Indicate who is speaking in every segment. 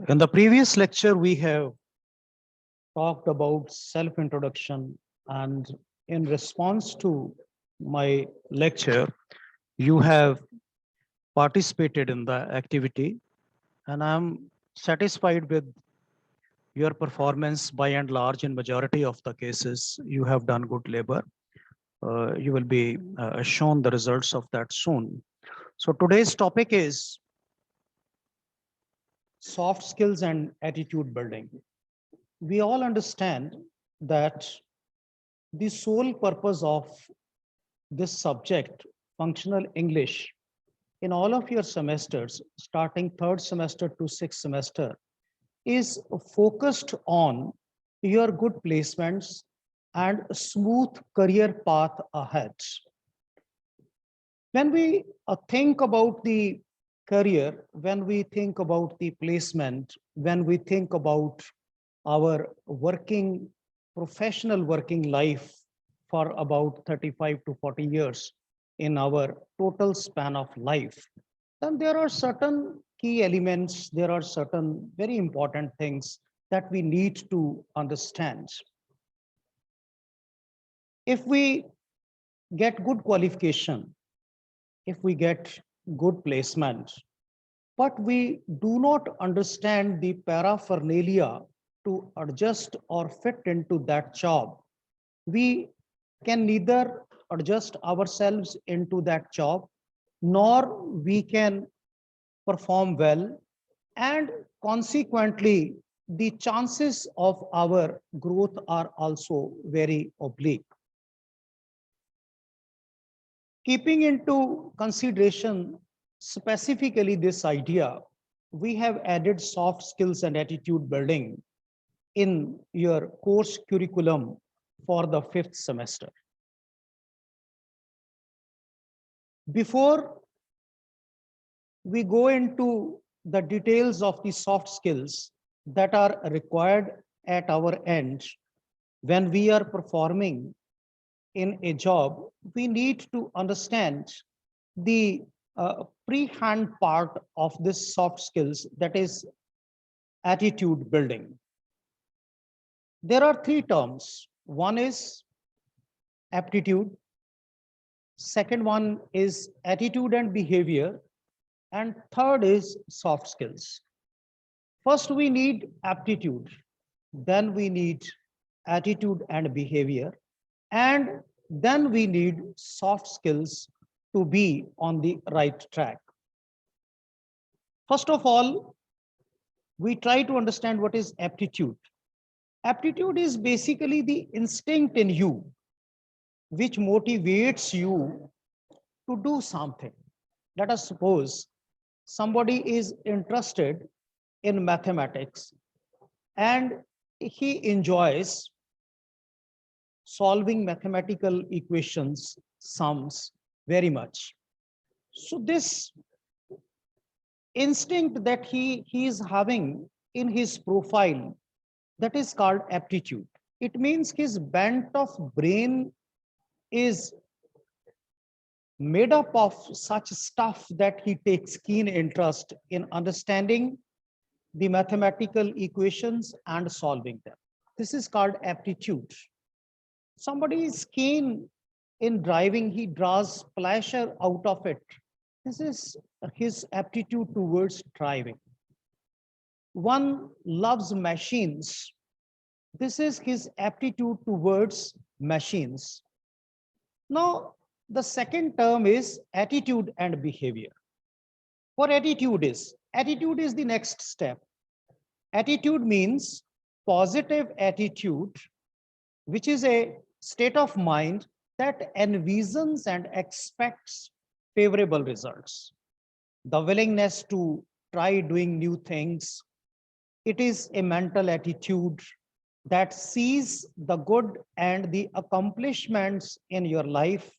Speaker 1: In the previous lecture, we have talked about self-introduction, and in response to my lecture, you have participated in the activity, and I'm satisfied with your performance by and large. In majority of the cases, you have done good labor. You will be shown the results of that soon. So today's topic is soft skills and attitude building. We all understand that the sole purpose of this subject, functional English, in all of your semesters, starting third semester to sixth semester, is focused on your good placements and smooth career path ahead. When we think about the career, when we think about the placement, when we think about our professional working life for about 35 to 40 years in our total span of life, then there are certain key elements, there are certain very important things that we need to understand. If we get good qualification, if we get good placement, but we do not understand the paraphernalia to adjust or fit into that job, we can neither adjust ourselves into that job, nor we can perform well, and consequently, the chances of our growth are also very oblique. Keeping into consideration specifically this idea, we have added soft skills and attitude building in your course curriculum for the fifth semester. Before we go into the details of the soft skills that are required at our end when we are performing in a job, we need to understand the pre-hand part of this soft skills, that is attitude building. There are three terms. One is aptitude, second one is attitude and behavior, and third is soft skills. First, we need aptitude, then we need attitude and behavior, and then we need soft skills to be on the right track. First of all, we try to understand what is aptitude. Aptitude is basically the instinct in you which motivates you to do something. Let us suppose somebody is interested in mathematics and he enjoys solving mathematical equations, sums very much. So this instinct that he is having in his profile, that is called aptitude. It means his bent of brain is made up of such stuff that he takes keen interest in understanding the mathematical equations and solving them. This is called aptitude. Somebody is keen in driving, he draws pleasure out of it. This is his aptitude towards driving. One loves machines. This is his aptitude towards machines. Now, the second term is attitude and behavior. What attitude is? Attitude is the next step. Attitude means positive attitude, which is a state of mind that envisions and expects favorable results. The willingness to try doing new things. It is a mental attitude that sees the good and the accomplishments in your life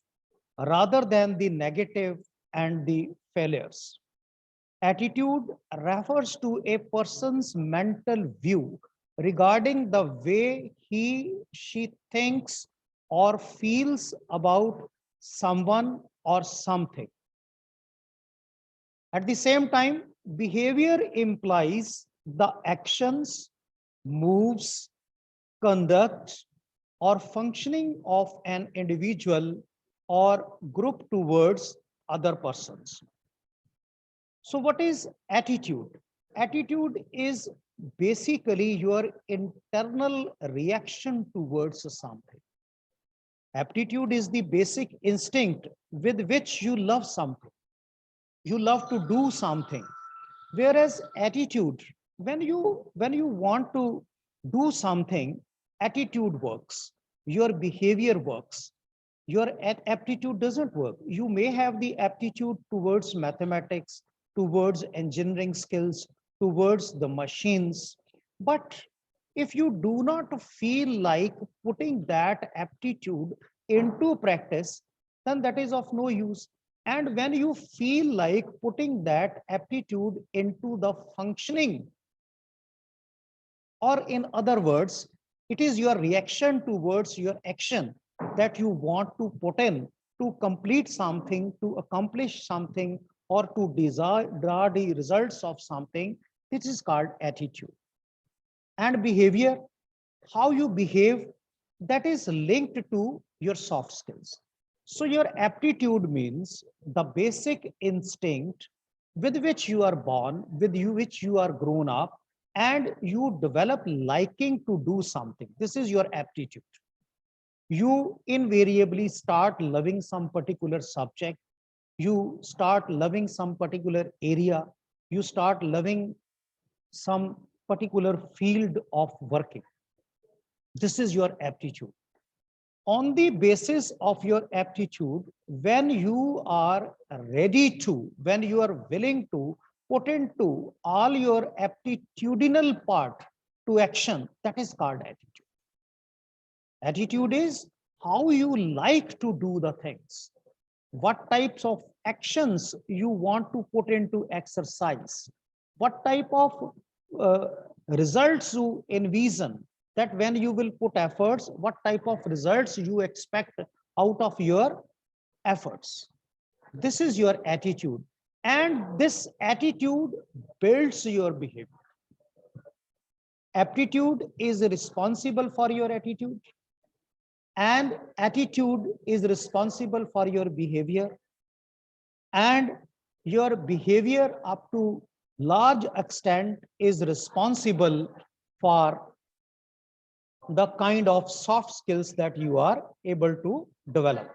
Speaker 1: rather than the negative and the failures. Attitude refers to a person's mental view regarding the way she thinks or feels about someone or something. At the same time, behavior implies the actions, moves, conduct, or functioning of an individual or group towards other persons. So what is attitude? Attitude is basically your internal reaction towards something. Aptitude is the basic instinct with which you love something. You love to do something. Whereas attitude, when you want to do something, attitude works, your behavior works, your aptitude doesn't work. You may have the aptitude towards mathematics, towards engineering skills, towards the machines, but if you do not feel like putting that aptitude into practice, then that is of no use. And when you feel like putting that aptitude into the functioning, or in other words, it is your reaction towards your action that you want to put in to complete something, to accomplish something, or to desire draw the results of something. This is called attitude. And behavior, how you behave, that is linked to your soft skills. So your aptitude means the basic instinct with which you are born, with you which you are grown up, and you develop liking to do something. This is your aptitude. You invariably start loving some particular subject, you start loving some particular area, you start loving some particular field of working. This is your aptitude. On the basis of your aptitude, when you are ready to, when you are willing to put into all your aptitudinal part to action, that is called attitude. Attitude is how you like to do the things, what types of actions you want to put into exercise, what type of uh, results you envision, that when you will put efforts, what type of results you expect out of your efforts. This is your attitude, and this attitude builds your behavior. Aptitude is responsible for your attitude, and attitude is responsible for your behavior, and your behavior up to large extent is responsible for the kind of soft skills that you are able to develop.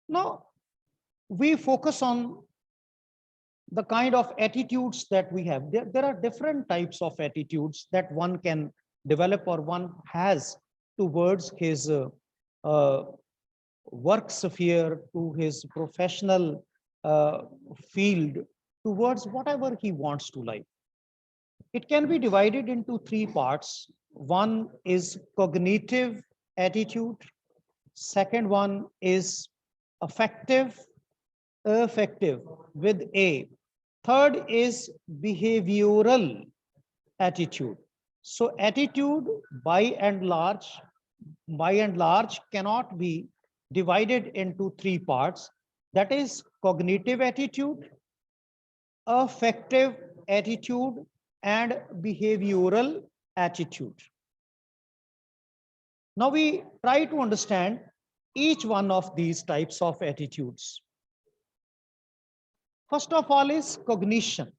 Speaker 1: Now, we focus on the kind of attitudes that we have. There are different types of attitudes that one can develop or one has towards his uh, work sphere, to his professional field, towards whatever he wants to like. It can be divided into three parts. One is cognitive attitude. Second one is affective, affective with A. Third is behavioral attitude. So attitude by and large cannot be divided into three parts. That is cognitive attitude, affective attitude, and behavioral attitude. Now we try to understand each one of these types of attitudes. First of all is cognition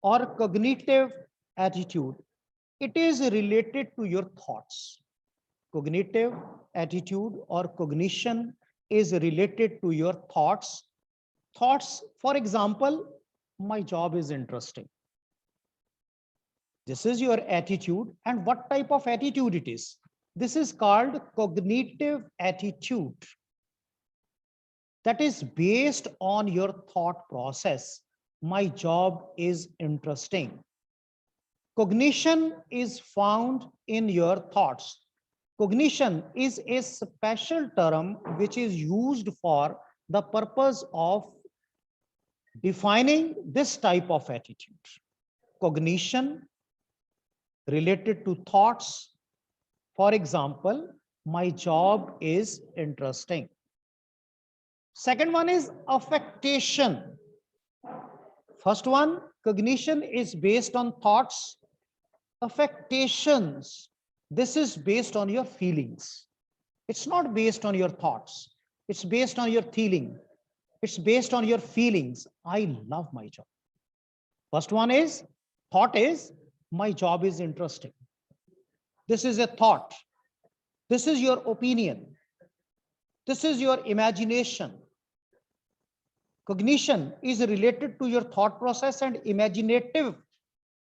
Speaker 1: or cognitive attitude. It is related to your thoughts. Cognitive attitude or cognition is related to your thoughts. Thoughts, for example, my job is interesting. This is your attitude. And what type of attitude it is? This is called cognitive attitude. That is based on your thought process. My job is interesting. Cognition is found in your thoughts. Cognition is a special term which is used for the purpose of defining this type of attitude. Cognition related to thoughts. For example, My job is interesting. Second one is affectation. First one, cognition is based on thoughts. Affectations, this is based on your feelings. It's not based on your thoughts. It's based on your feeling. It's based on your feelings. I love my job. First one is, thought is, my job is interesting. This is a thought. This is your opinion. This is your imagination. Cognition is related to your thought process and imaginative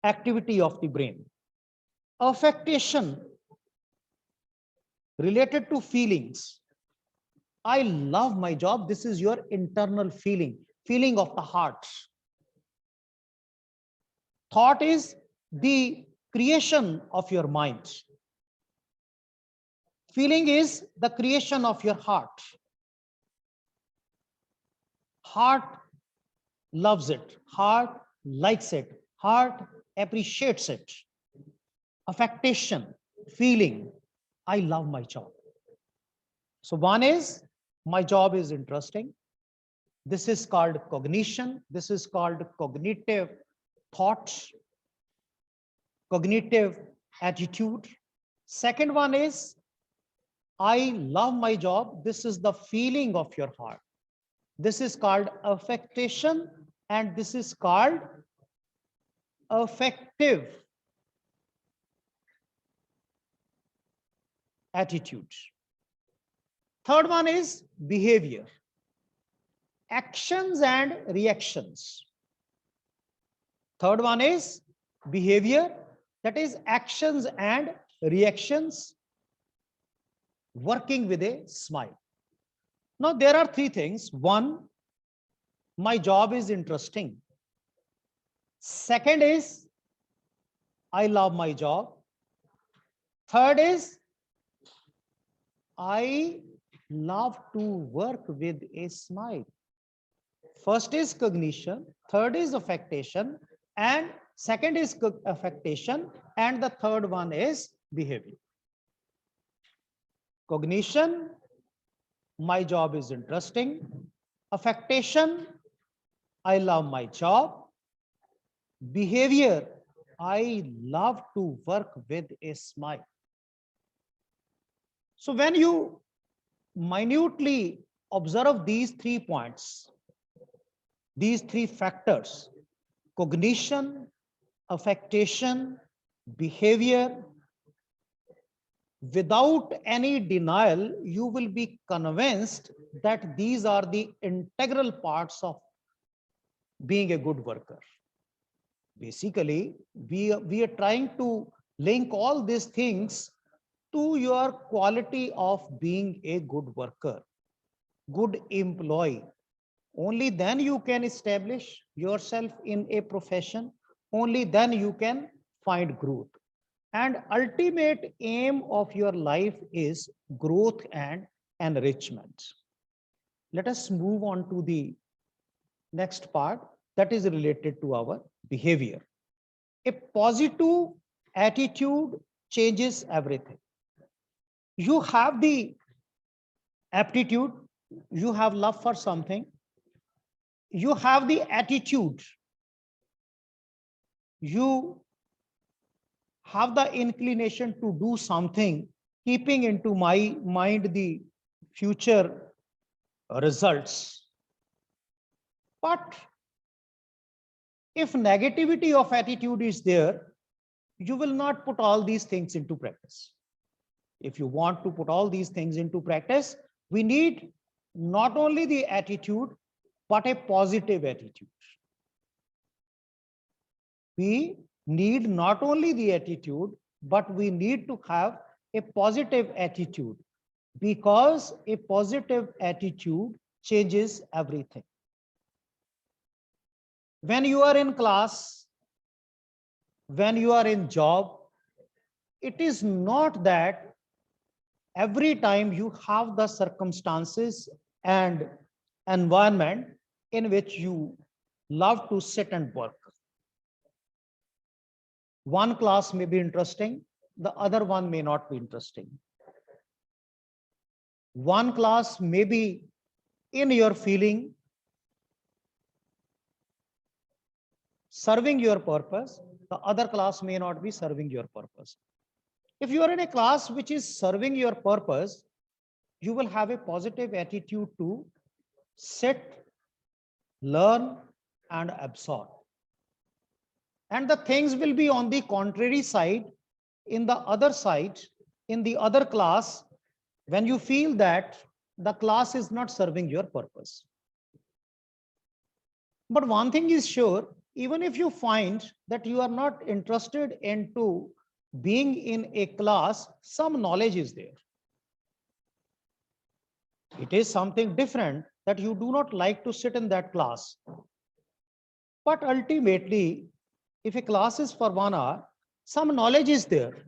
Speaker 1: activity of the brain. Affectation related to feelings. I love my job. This is your internal feeling, feeling of the heart. Thought is the creation of your mind. Feeling is the creation of your heart. Heart loves it. Heart likes it. Heart appreciates it. Affectation, feeling. I love my job. So one is, my job is interesting. This is called cognition. This is called cognitive thoughts, cognitive attitude. Second one is, I love my job. This is the feeling of your heart. This is called affectation, and this is called affective attitude. Third one is behavior, actions and reactions. Third one is behavior, that is actions and reactions, working with a smile. Now there are three things. One, my job is interesting. Second is, I love my job. Third is, I love to work with a smile. First is cognition, third is affectation, and second is affectation, and the third one is behavior. Cognition, my job is interesting. Affectation, I love my job. Behavior, I love to work with a smile. So when you minutely observe these 3 points, these 3 factors, cognition, affectation, behavior, without any denial, you will be convinced that these are the integral parts of being a good worker. Basically, we are trying to link all these things to your quality of being a good worker, good employee. Only then you can establish yourself in a profession. Only then you can find growth. And ultimate aim of your life is growth and enrichment. Let us move on to the next part that is related to our behavior. A positive attitude changes everything. You have the aptitude, you have love for something, you have the attitude, you have the inclination to do something, keeping into my mind the future results. But if negativity of attitude is there, you will not put all these things into practice. If you want to put all these things into practice, we need not only the attitude, but a positive attitude. We need not only the attitude, but we need to have a positive attitude, because a positive attitude changes everything. When you are in class, when you are in job, it is not that every time you have the circumstances and environment in which you love to sit and work. One class may be interesting, the other one may not be interesting. One class may be in your feeling, serving your purpose. The other class may not be serving your purpose. If you are in a class which is serving your purpose, you will have a positive attitude to sit, learn, and absorb. And the things will be on the contrary side, in the other side, in the other class, when you feel that the class is not serving your purpose. But one thing is sure, even if you find that you are not interested into being in a class, some knowledge is there. It is something different that you do not like to sit in that class. But ultimately, if a class is for 1 hour, some knowledge is there.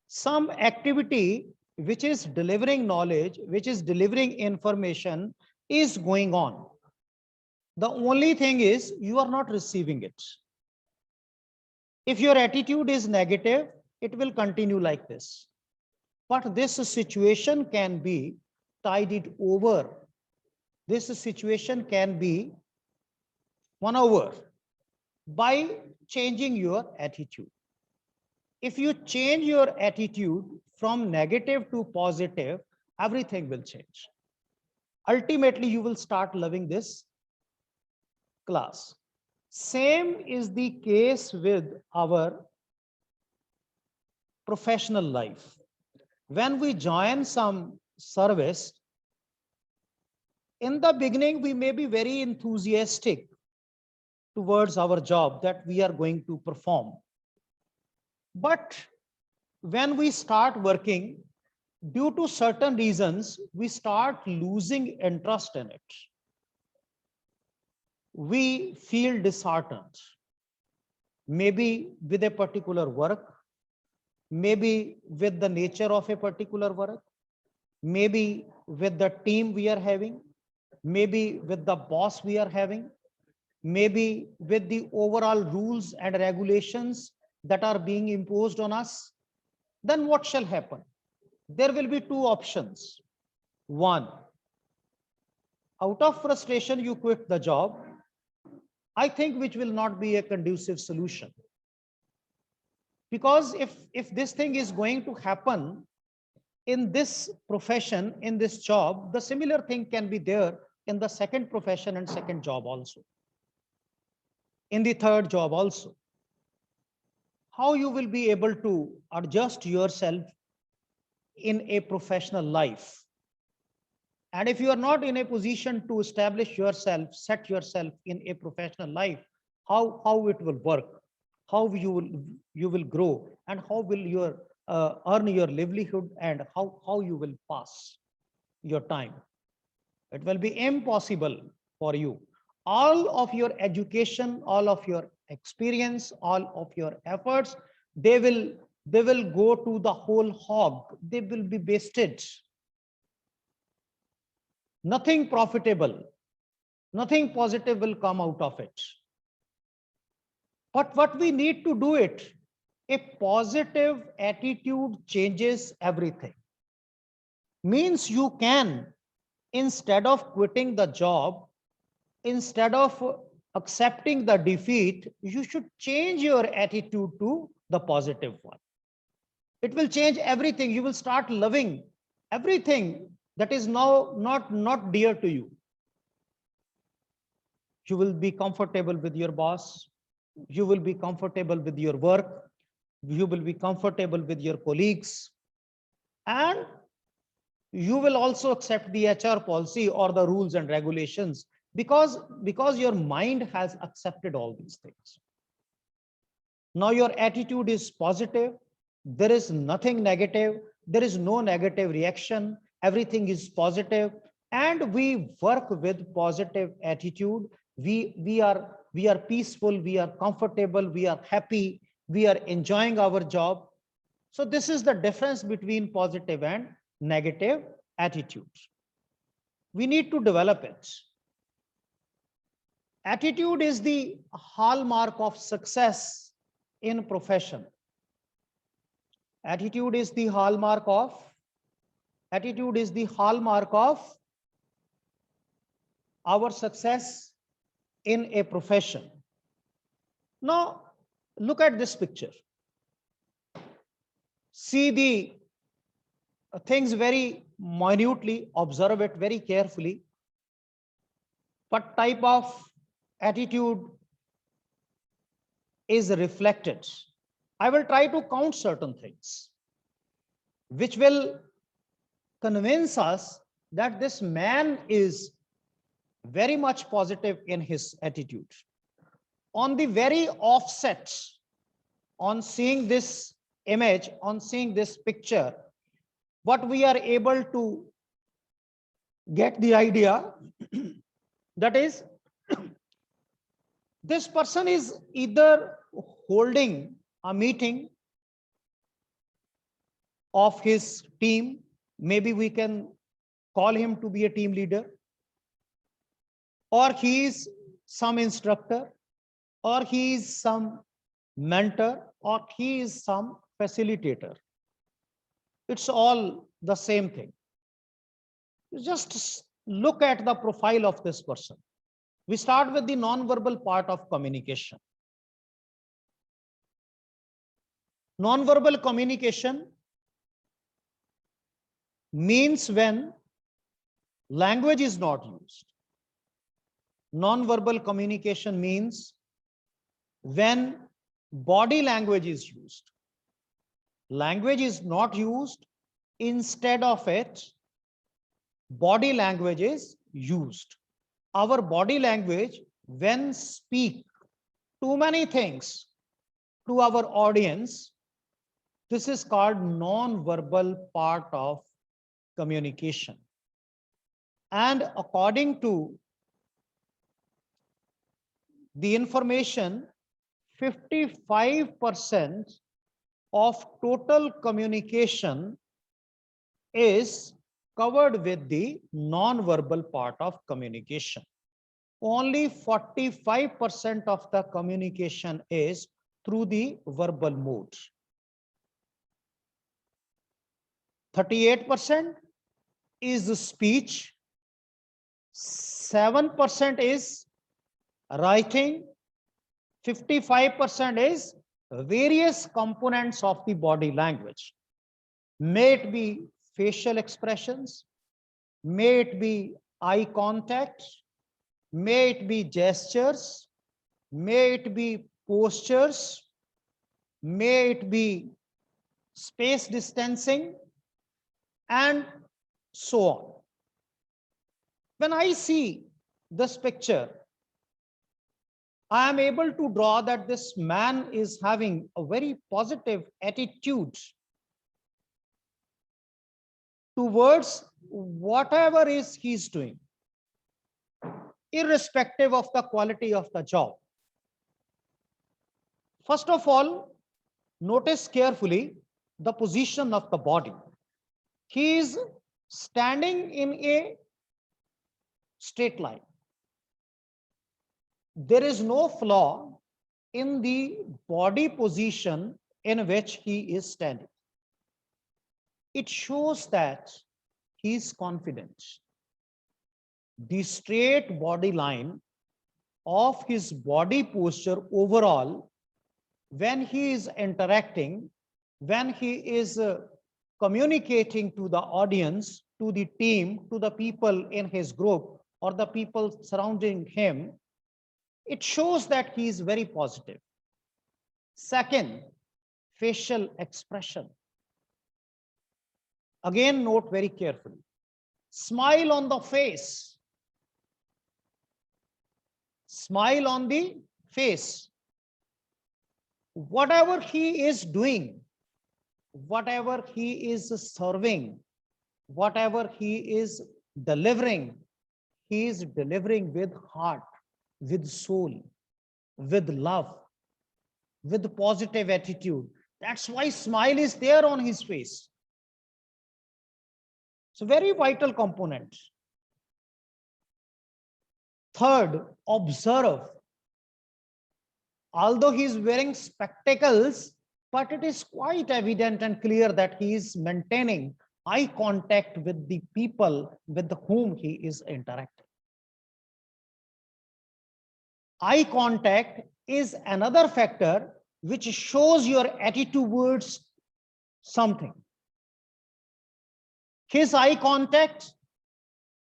Speaker 1: Some activity which is delivering knowledge, which is delivering information is going on. The only thing is you are not receiving it. If your attitude is negative, it will continue like this. But this situation can be tidied over. This situation can be won over by changing your attitude. If you change your attitude from negative to positive, everything will change. Ultimately, you will start loving this class. Same is the case with our professional life. When we join some service, in the beginning, we may be very enthusiastic towards our job that we are going to perform. But when we start working, due to certain reasons, we start losing interest in it. We feel disheartened, maybe with a particular work, maybe with the nature of a particular work, maybe with the team we are having, maybe with the boss we are having, maybe with the overall rules and regulations that are being imposed on us. Then what shall happen? There will be two options. One, out of frustration, you quit the job. I think which will not be a conducive solution. Because if this thing is going to happen in this profession, in this job, the similar thing can be there in the second profession and second job also, in the third job also. How you will be able to adjust yourself in a professional life? And if you are not in a position to establish yourself, set yourself in a professional life, how it will work, how you will grow, and how will you earn your livelihood, and how you will pass your time? It will be impossible for you. All of your education, all of your experience, all of your efforts, they will go to the whole hog. They will be wasted. Nothing profitable, nothing positive will come out of it. But what we need to do it, a positive attitude changes everything. Means you can, instead of quitting the job, instead of accepting the defeat, you should change your attitude to the positive one. It will change everything. You will start loving everything that is now not dear to you. You will be comfortable with your boss. You will be comfortable with your work. You will be comfortable with your colleagues. And you will also accept the HR policy or the rules and regulations because your mind has accepted all these things. Now your attitude is positive. There is nothing negative. There is no negative reaction. Everything is positive, and we work with positive attitude. We are peaceful. We are comfortable. We are happy. We are enjoying our job. So this is the difference between positive and negative attitudes. We need to develop it. Attitude is the hallmark of success in profession. Attitude is the hallmark of Attitude is the hallmark of our success in a profession. Now, look at this picture. See the things very minutely, observe it very carefully. What type of attitude is reflected? I will try to count certain things which will convince us that this man is very much positive in his attitude. On the very offset, on seeing this image, on seeing this picture, what we are able to get the idea that is this person is either holding a meeting of his team, maybe we can call him to be a team leader, or he is some instructor, or he is some mentor, or he is some facilitator. It's all the same thing. Just look at the profile of this person. We start with the non-verbal part of communication. Non-verbal communication means when language is not used. Non-verbal communication means when body language is used. Language is not used, instead of it, body language is used. Our body language, when speak too many things to our audience, this is called non-verbal part of communication. And according to the information, 55% of total communication is covered with the non-verbal part of communication. Only 45% of the communication is through the verbal mode. 38% is speech, 7% is writing, 55% is various components of the body language. May it be facial expressions, may it be eye contact, may it be gestures, may it be postures, may it be space distancing, and so on. When I see this picture, I am able to draw that this man is having a very positive attitude towards whatever is he's doing, irrespective of the quality of the job. First of all, notice carefully the position of the body. He is standing in a straight line. There is no flaw in the body position in which he is standing. It shows that he is confident. The straight body line of his body posture overall, when he is interacting, when he is communicating to the audience, to the team, to the people in his group or the people surrounding him, it shows that he is very positive. Second, facial expression. Again, note very carefully. Smile on the face. Smile on the face. Whatever he is doing, whatever he is serving, whatever he is delivering with heart, with soul, with love, with positive attitude. That's why smile is there on his face. It's a very vital component. Third, observe. Although he is wearing spectacles, but it is quite evident and clear that he is maintaining eye contact with the people with whom he is interacting. Eye contact is another factor which shows your attitude towards something. His eye contact,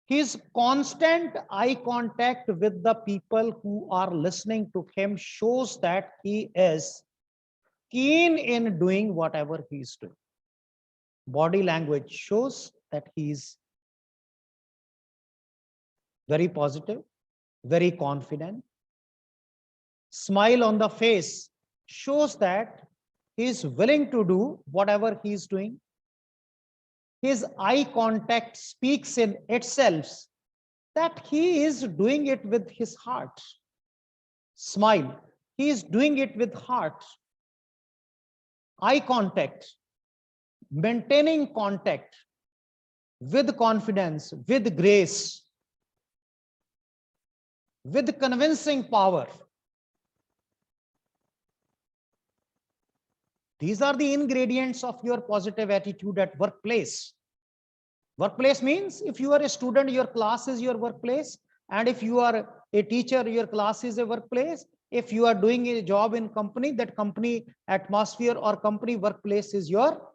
Speaker 1: his constant eye contact with the people who are listening to him shows that he is keen in doing whatever he is doing. Body language shows that he is very positive, very confident. Smile on the face shows that he is willing to do whatever he is doing. His eye contact speaks in itself that he is doing it with his heart. Smile, he is doing it with heart. Eye contact, maintaining contact with confidence, with grace, with convincing power. These are the ingredients of your positive attitude at workplace. Workplace means if you are a student, your class is your workplace. And if you are a teacher, your class is a workplace. If you are doing a job in company, that company atmosphere or company workplace is your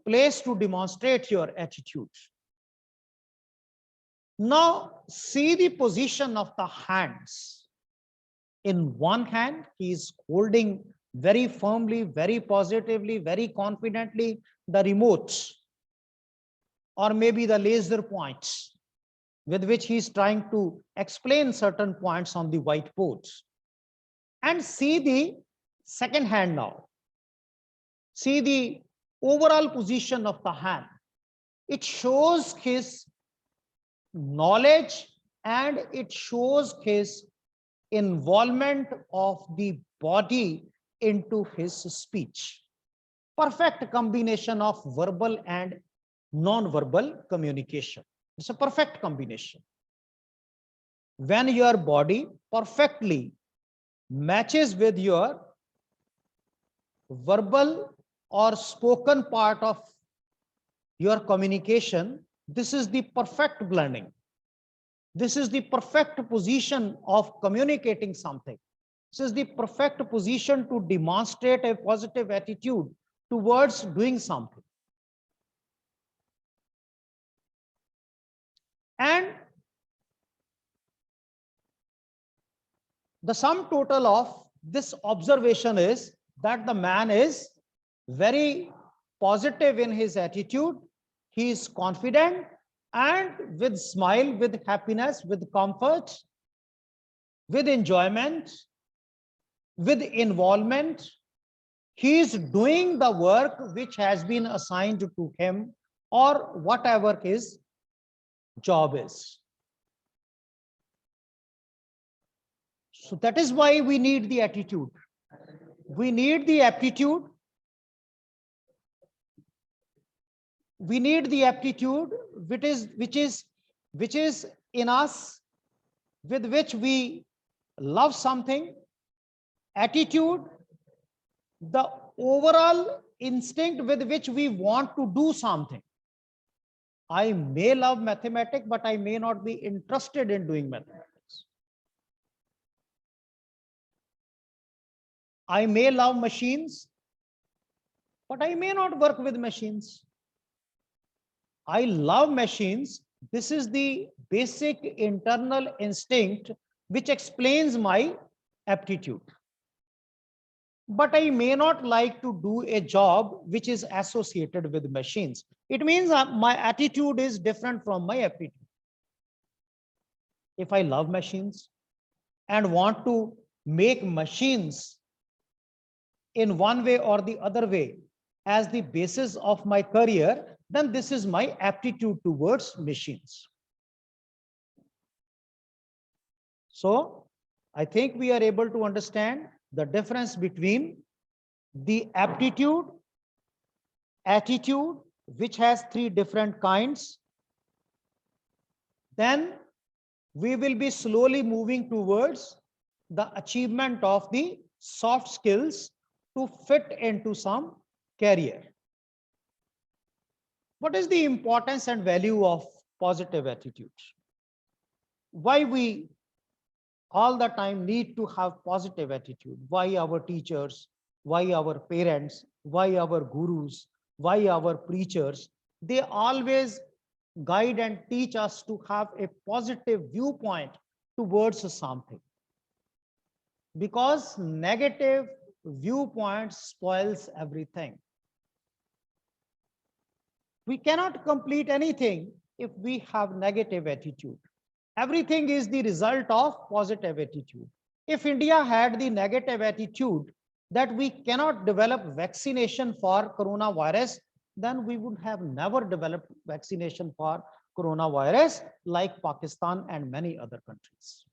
Speaker 1: place to demonstrate your attitude. Now see the position of the hands. In one hand, he is holding very firmly, very positively, very confidently the remote, or maybe the laser points with which he is trying to explain certain points on the whiteboard. And see the second hand now. See the overall position of the hand. It shows his knowledge and it shows his involvement of the body into his speech. Perfect combination of verbal and non-verbal communication. It's a perfect combination. When your body perfectly matches with your verbal or spoken part of your communication, this is the perfect blending. This is the perfect position of communicating something. This is the perfect position to demonstrate a positive attitude towards doing something. And the sum total of this observation is that the man is very positive in his attitude. He is confident and with smile, with happiness, with comfort, with enjoyment, with involvement. He is doing the work which has been assigned to him or whatever his job is. So that is why we need the attitude. We need the aptitude. We need the aptitude which is in us, with which we love something. Attitude, the overall instinct with which we want to do something. I may love mathematics, but I may not be interested in doing mathematics. I may love machines, but I may not work with machines. I love machines. This is the basic internal instinct which explains my aptitude. But I may not like to do a job which is associated with machines. It means my attitude is different from my aptitude. If I love machines and want to make machines in one way or the other way as the basis of my career, then this is my aptitude towards machines. So I think we are able to understand the difference between the aptitude, attitude, which has three different kinds. Then we will be slowly moving towards the achievement of the soft skills to fit into some career. What is the importance and value of positive attitude? Why we all the time need to have positive attitude? Why our teachers, why our parents, why our gurus, why our preachers, they always guide and teach us to have a positive viewpoint towards something, because negative viewpoint spoils everything. We cannot complete anything if we have negative attitude. Everything is the result of positive attitude. If India had the negative attitude that we cannot develop vaccination for coronavirus, then we would have never developed vaccination for coronavirus like Pakistan and many other countries.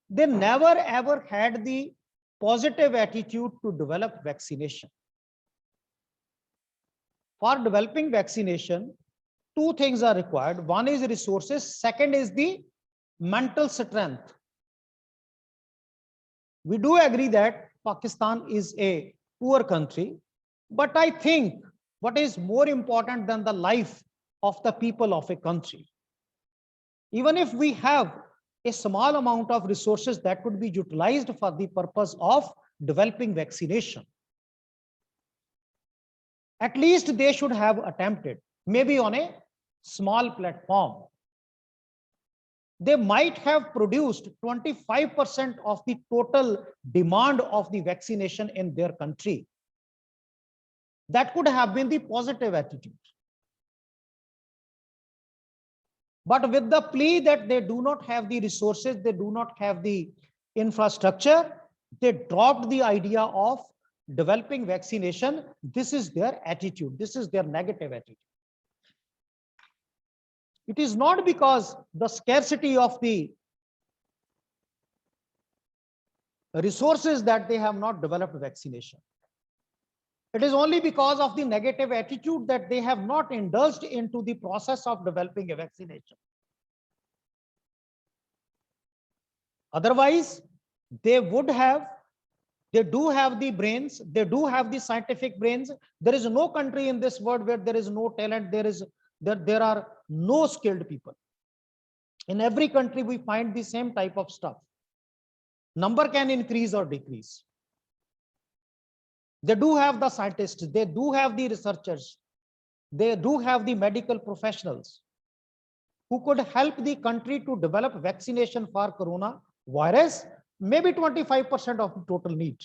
Speaker 1: They never ever had the positive attitude to develop vaccination. For developing vaccination, two things are required. One is resources, second is the mental strength. We do agree that Pakistan is a poor country, but I think what is more important than the life of the people of a country, even if we have a small amount of resources that could be utilized for the purpose of developing vaccination, at least they should have attempted, maybe on a small platform. They might have produced 25% of the total demand of the vaccination in their country. That could have been the positive attitude. But with the plea that they do not have the resources, they do not have the infrastructure, they dropped the idea of developing vaccination. This is their attitude. This is their negative attitude. It is not because the scarcity of the resources that they have not developed vaccination. It is only because of the negative attitude that they have not indulged into the process of developing a vaccination. Otherwise, they do have the brains, they do have the scientific brains. There is no country in this world where there is no talent, there are no skilled people. In every country, we find the same type of stuff. Number can increase or decrease. They do have the scientists, they do have the researchers, they do have the medical professionals who could help the country to develop vaccination for coronavirus, maybe 25% of the total need.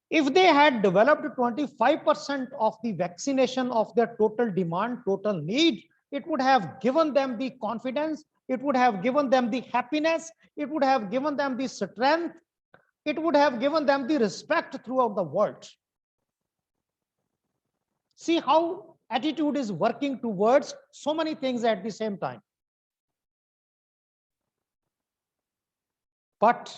Speaker 1: If they had developed 25% of the vaccination of their total demand, total need, it would have given them the confidence, it would have given them the happiness, it would have given them the strength, it would have given them the respect throughout the world. See how attitude is working towards so many things at the same time. But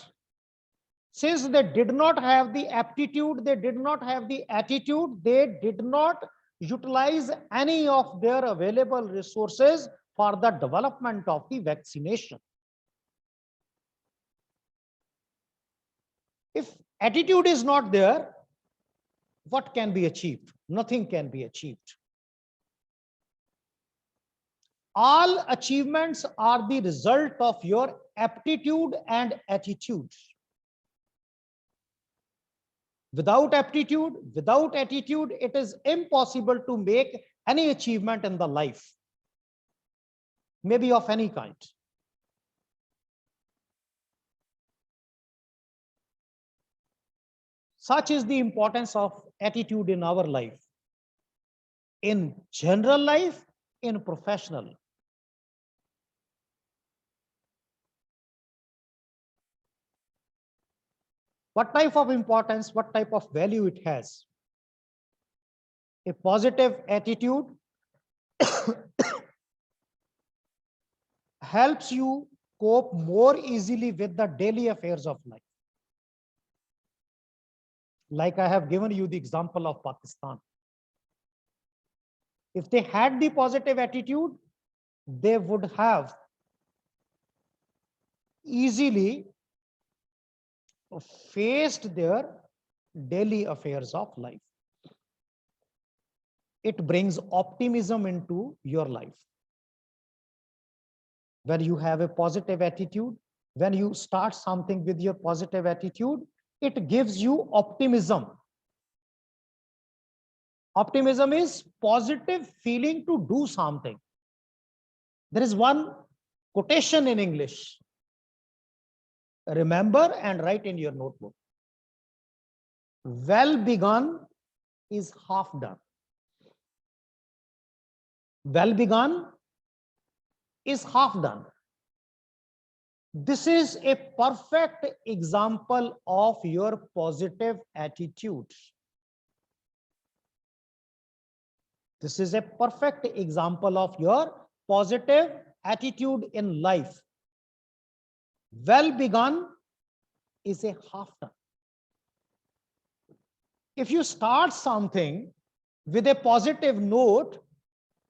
Speaker 1: since they did not have the aptitude, they did not have the attitude, they did not utilize any of their available resources for the development of the vaccination. If attitude is not there, what can be achieved? Nothing can be achieved. All achievements are the result of your aptitude and attitude. Without aptitude, without attitude, it is impossible to make any achievement in the life, maybe of any kind. Such is the importance of attitude in our life, in general life, in professional. What type of importance, what type of value it has? A positive attitude helps you cope more easily with the daily affairs of life. Like I have given you the example of Pakistan. If they had the positive attitude, they would have easily faced their daily affairs of life. It brings optimism into your life. When you have a positive attitude, when you start something with your positive attitude, it gives you optimism. Optimism is positive feeling to do something. There is one quotation in English. Remember and write in your notebook. Well begun is half done. Well begun is half done. This is a perfect example of your positive attitude. This is a perfect example of your positive attitude in life. Well begun is a half done. If you start something with a positive note,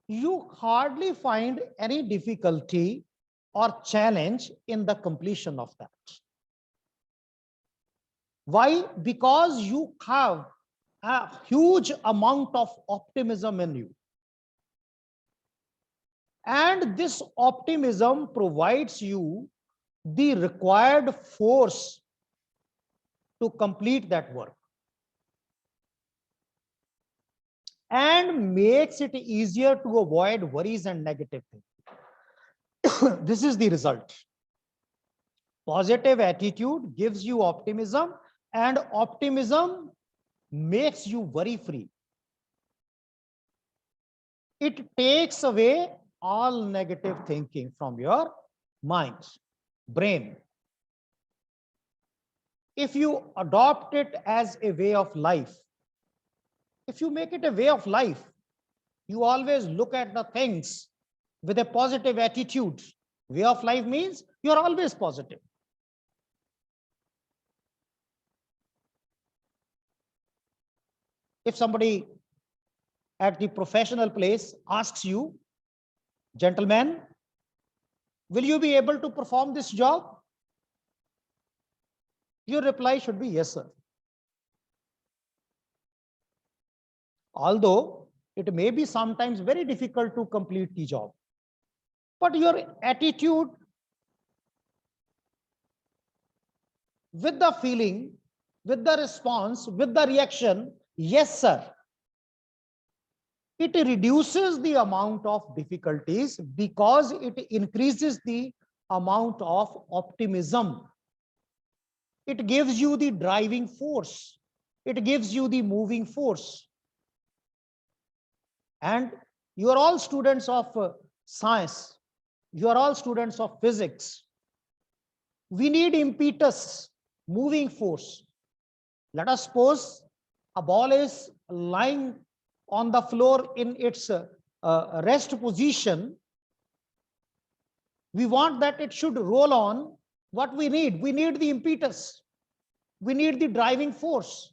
Speaker 1: you hardly find any difficulty or challenge in the completion of that. Why? Because you have a huge amount of optimism in you. And this optimism provides you the required force to complete that work, and makes it easier to avoid worries and negative things. This is the result. Positive attitude gives you optimism, and optimism makes you worry free. It takes away all negative thinking from your mind, brain. If you adopt it as a way of life, if you make it a way of life, you always look at the things with a positive attitude. Way of life means you're always positive. If somebody at the professional place asks you, gentlemen, will you be able to perform this job? Your reply should be yes, sir. Although it may be sometimes very difficult to complete the job, but your attitude with the feeling, with the response, with the reaction, yes, sir, it reduces the amount of difficulties because it increases the amount of optimism. It gives you the driving force. It gives you the moving force. And you are all students of science. You are all students of physics. We need impetus, moving force. Let us suppose a ball is lying on the floor in its rest position. We want that it should roll on. What we need? We need the impetus. We need the driving force.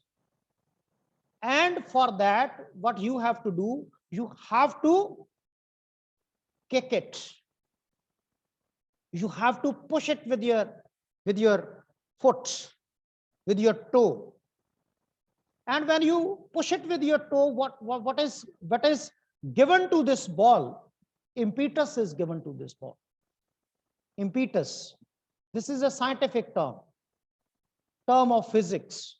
Speaker 1: And for that, what you have to do, you have to kick it. You have to push it with your foot, with your toe. And when you push it with your toe, what is given to this ball? Impetus is given to this ball. Impetus. This is a scientific term of physics.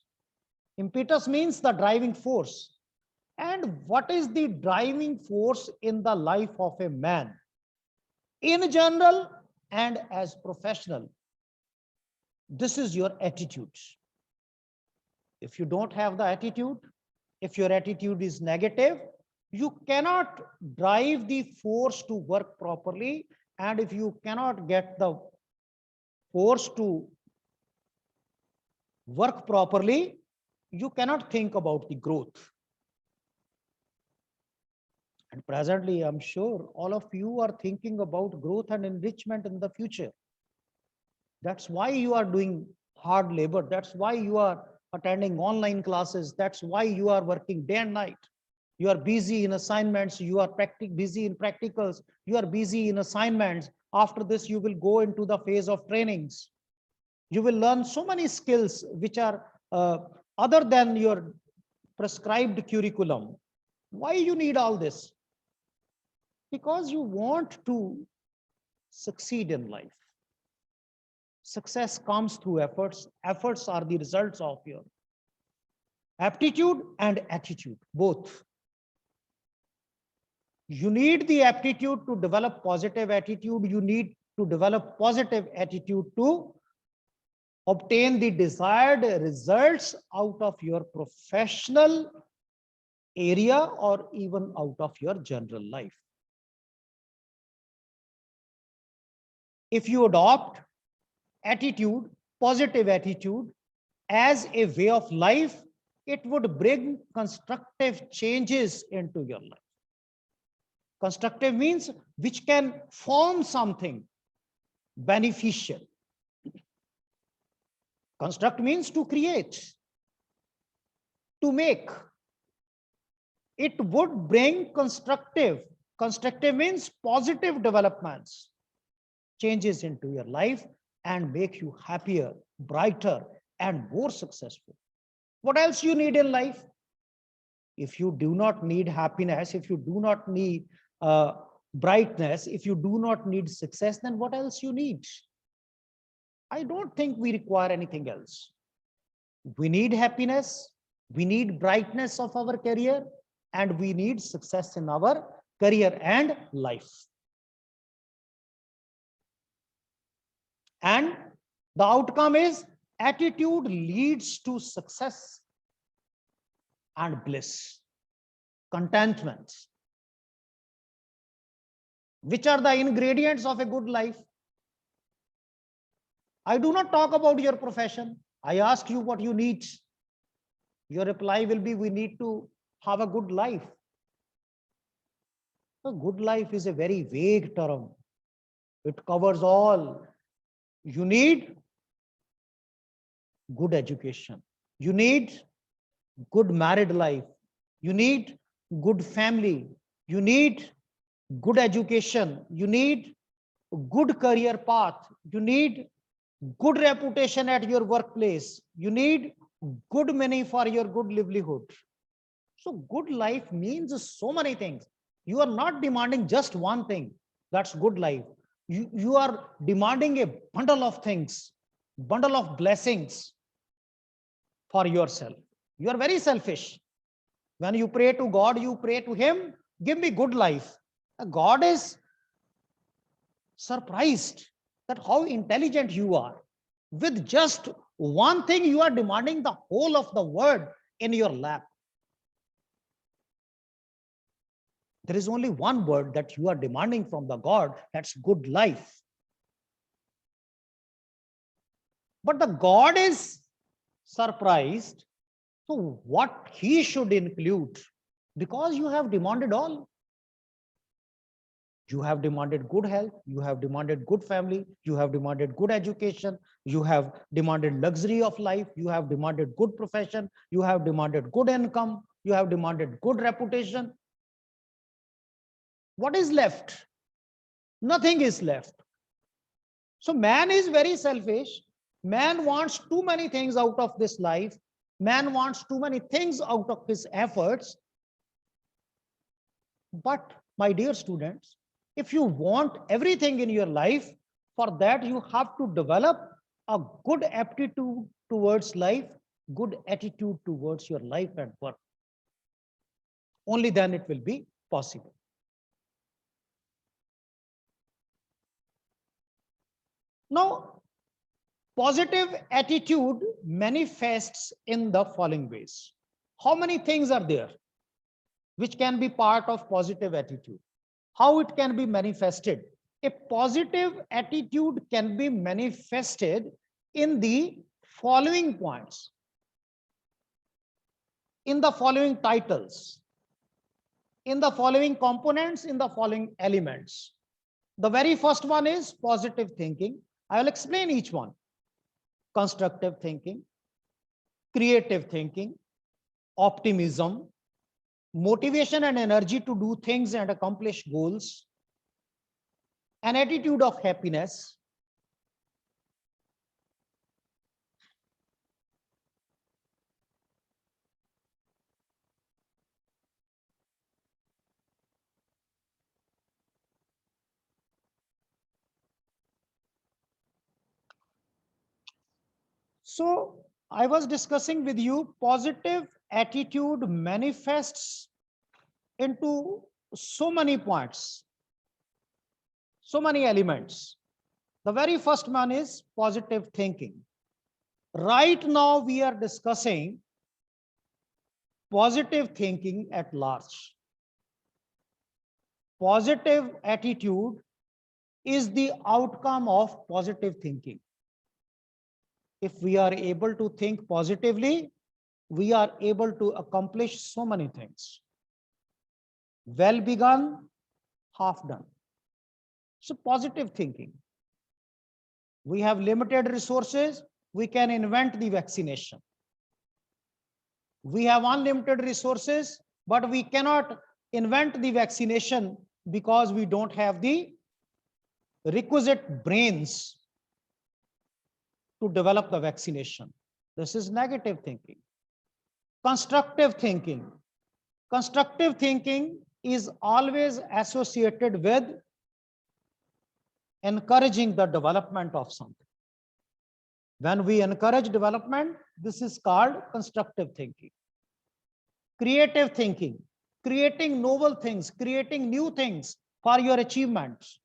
Speaker 1: Impetus means the driving force. And what is the driving force in the life of a man? In general and as professional, this is your attitude. If you don't have the attitude, if your attitude is negative, you cannot drive the force to work properly. And if you cannot get the force to work properly, you cannot think about the growth. And presently, I'm sure all of you are thinking about growth and enrichment in the future. That's why you are doing hard labor. That's why you are attending online classes. That's why you are working day and night. You are busy in assignments. You are busy in practicals. You are busy in assignments. After this, you will go into the phase of trainings. You will learn so many skills which are other than your prescribed curriculum. Why you need all this? Because you want to succeed in life. Success comes through efforts. Efforts are the results of your aptitude and attitude, both. You need the aptitude to develop positive attitude. You need to develop positive attitude to obtain the desired results out of your professional area or even out of your general life. If you adopt attitude, positive attitude as a way of life, it would bring constructive changes into your life. Constructive means which can form something beneficial. Construct means to create, to make. It would bring constructive. Constructive means positive developments, changes into your life and make you happier, brighter, and more successful. What else you need in life? If you do not need happiness, if you do not need brightness, if you do not need success, then what else you need? I don't think we require anything else. We need happiness, we need brightness of our career, and we need success in our career and life. And the outcome is attitude leads to success and bliss, contentment. Which are the ingredients of a good life? I do not talk about your profession. I ask you what you need. Your reply will be, we need to have a good life. A good life is a very vague term. It covers all. You need good education. You need good married life. You need good family. You need good education. You need a good career path. You need good reputation at your workplace. You need good money for your good livelihood. So good life means so many things. You are not demanding just one thing. That's good life. You are demanding a bundle of things, bundle of blessings for yourself. You are very selfish. When you pray to God, you pray to Him, give me good life. God is surprised that how intelligent you are. With just one thing, you are demanding the whole of the world in your lap. There is only one word that you are demanding from the God, that's good life. But the God is surprised. So what He should include? Because you have demanded all. You have demanded good health, you have demanded good family, you have demanded good education, you have demanded luxury of life, you have demanded good profession, you have demanded good income, you have demanded good reputation. What is left? Nothing is left. So man is very selfish. Man wants too many things out of this life. Man wants too many things out of his efforts. But my dear students, if you want everything in your life, for that you have to develop a good aptitude towards life, good attitude towards your life and work. Only then it will be possible. Now, positive attitude manifests in the following ways. How many things are there which can be part of positive attitude? How it can be manifested? A positive attitude can be manifested in the following points, in the following titles, in the following components, in the following elements. The very first one is positive thinking. I will explain each one. Constructive thinking, creative thinking, optimism, motivation and energy to do things and accomplish goals, an attitude of happiness, So I was discussing with you, positive attitude manifests into so many points, so many elements. The very first one is positive thinking. Right now we are discussing positive thinking at large. Positive attitude is the outcome of positive thinking. If we are able to think positively, we are able to accomplish so many things. Well begun, half done. So positive thinking. We have limited resources, we can invent the vaccination. We have unlimited resources, but we cannot invent the vaccination because we don't have the requisite brains to develop the vaccination. This is negative thinking. Constructive thinking. Constructive thinking is always associated with encouraging the development of something. When we encourage development, this is called constructive thinking. Creative thinking, creating novel things, creating new things for your achievements,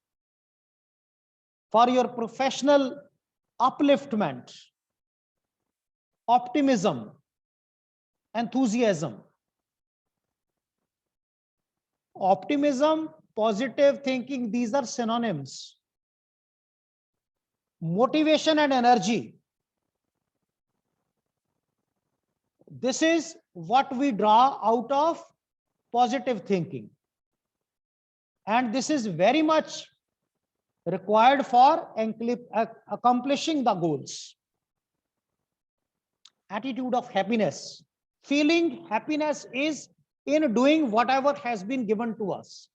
Speaker 1: for your professional upliftment, optimism, enthusiasm. Optimism, positive thinking, these are synonyms. Motivation and energy. This is what we draw out of positive thinking. And this is very much required for accomplishing the goals. Attitude of happiness. Feeling happiness is in doing whatever has been given to us.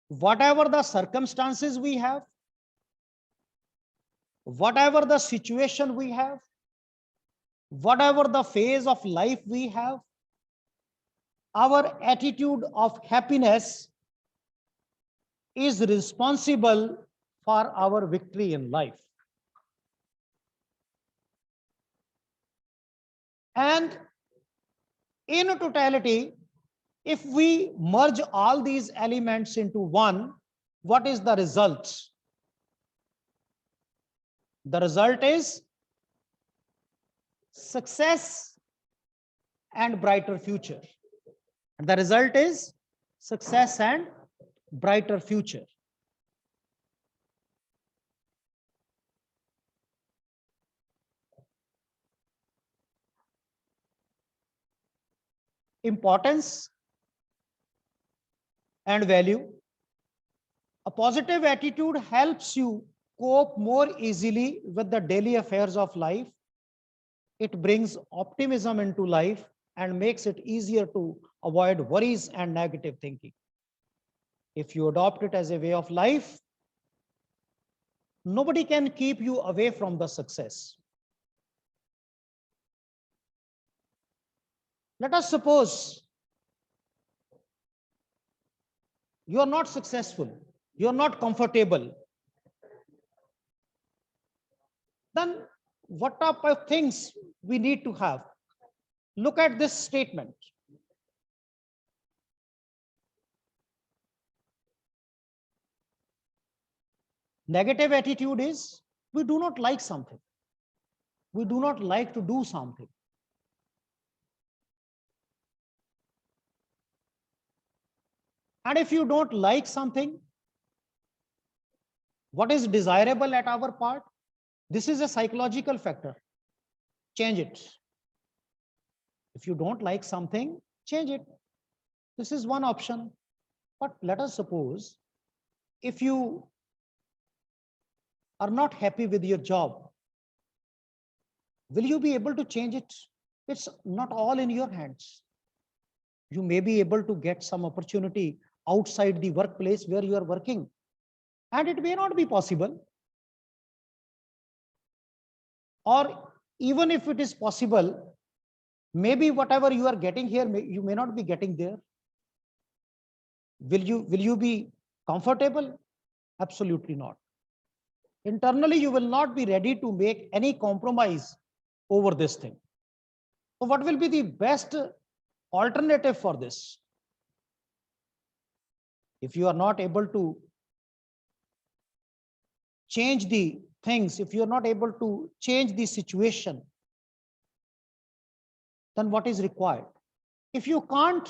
Speaker 1: Whatever the circumstances we have, whatever the situation we have, whatever the phase of life we have, our attitude of happiness is responsible for our victory in life. And in totality, if we merge all these elements into one, what is the result? The result is success and brighter future. And the result is success and brighter future. Importance and value. A positive attitude helps you cope more easily with the daily affairs of life. It brings optimism into life and makes it easier to avoid worries and negative thinking. If you adopt it as a way of life, nobody can keep you away from the success. Let us suppose you are not successful, you are not comfortable. Then what type of things we need to have? Look at this statement. Negative attitude is we do not like something. We do not like to do something. And if you don't like something, what is desirable at our part? This is a psychological factor. Change it. If you don't like something, change it. This is one option. But let us suppose if you are not happy with your job, will you be able to change it? It's not all in your hands. You may be able to get some opportunity outside the workplace where you are working, and it may not be possible. Or even if it is possible, maybe whatever you are getting here, you may not be getting there. Will you be comfortable? Absolutely not. Internally, you will not be ready to make any compromise over this thing. So what will be the best alternative for this? If you are not able to change the things, if you are not able to change the situation, then what is required? If you can't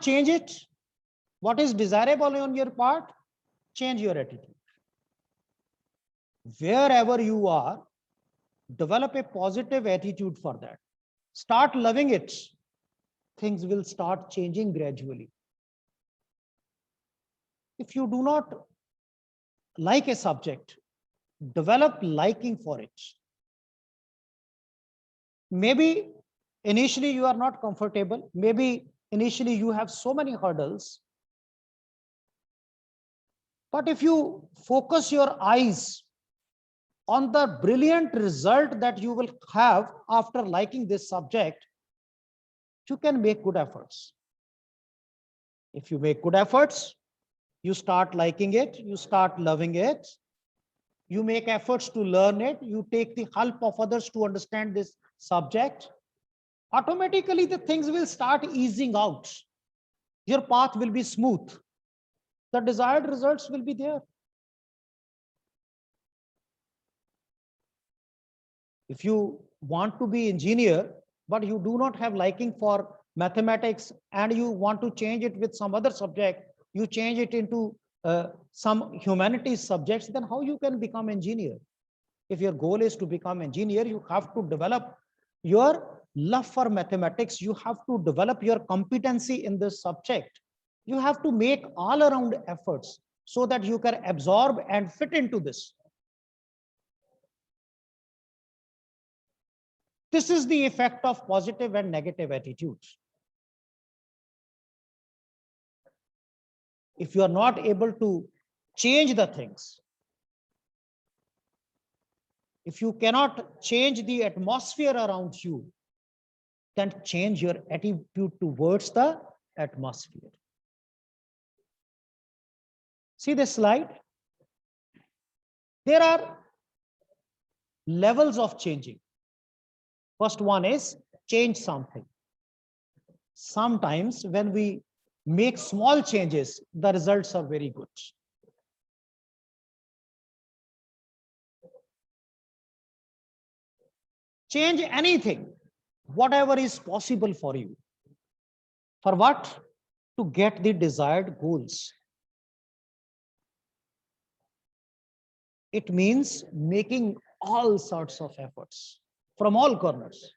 Speaker 1: change it, what is desirable on your part? Change your attitude. Wherever you are, develop a positive attitude for that. Start loving it. Things will start changing gradually. If you do not like a subject, develop liking for it. Maybe initially you are not comfortable. Maybe initially you have so many hurdles. But if you focus your eyes on the brilliant result that you will have after liking this subject, you can make good efforts. If you make good efforts, you start liking it, you start loving it, you make efforts to learn it, you take the help of others to understand this subject, automatically the things will start easing out. Your path will be smooth. The desired results will be there. If you want to be engineer, but you do not have liking for mathematics and you want to change it with some other subject, you change it into some humanities subjects, then how you can become engineer? If your goal is to become engineer, you have to develop your love for mathematics. You have to develop your competency in this subject. You have to make all around efforts so that you can absorb and fit into this. This is the effect of positive and negative attitudes. If you are not able to change the things, if you cannot change the atmosphere around you, then change your attitude towards the atmosphere. See this slide? There are levels of changing. First one is change something. Sometimes when we make small changes, the results are very good. Change anything, whatever is possible for you. For what? To get the desired goals. It means making all sorts of efforts from all corners.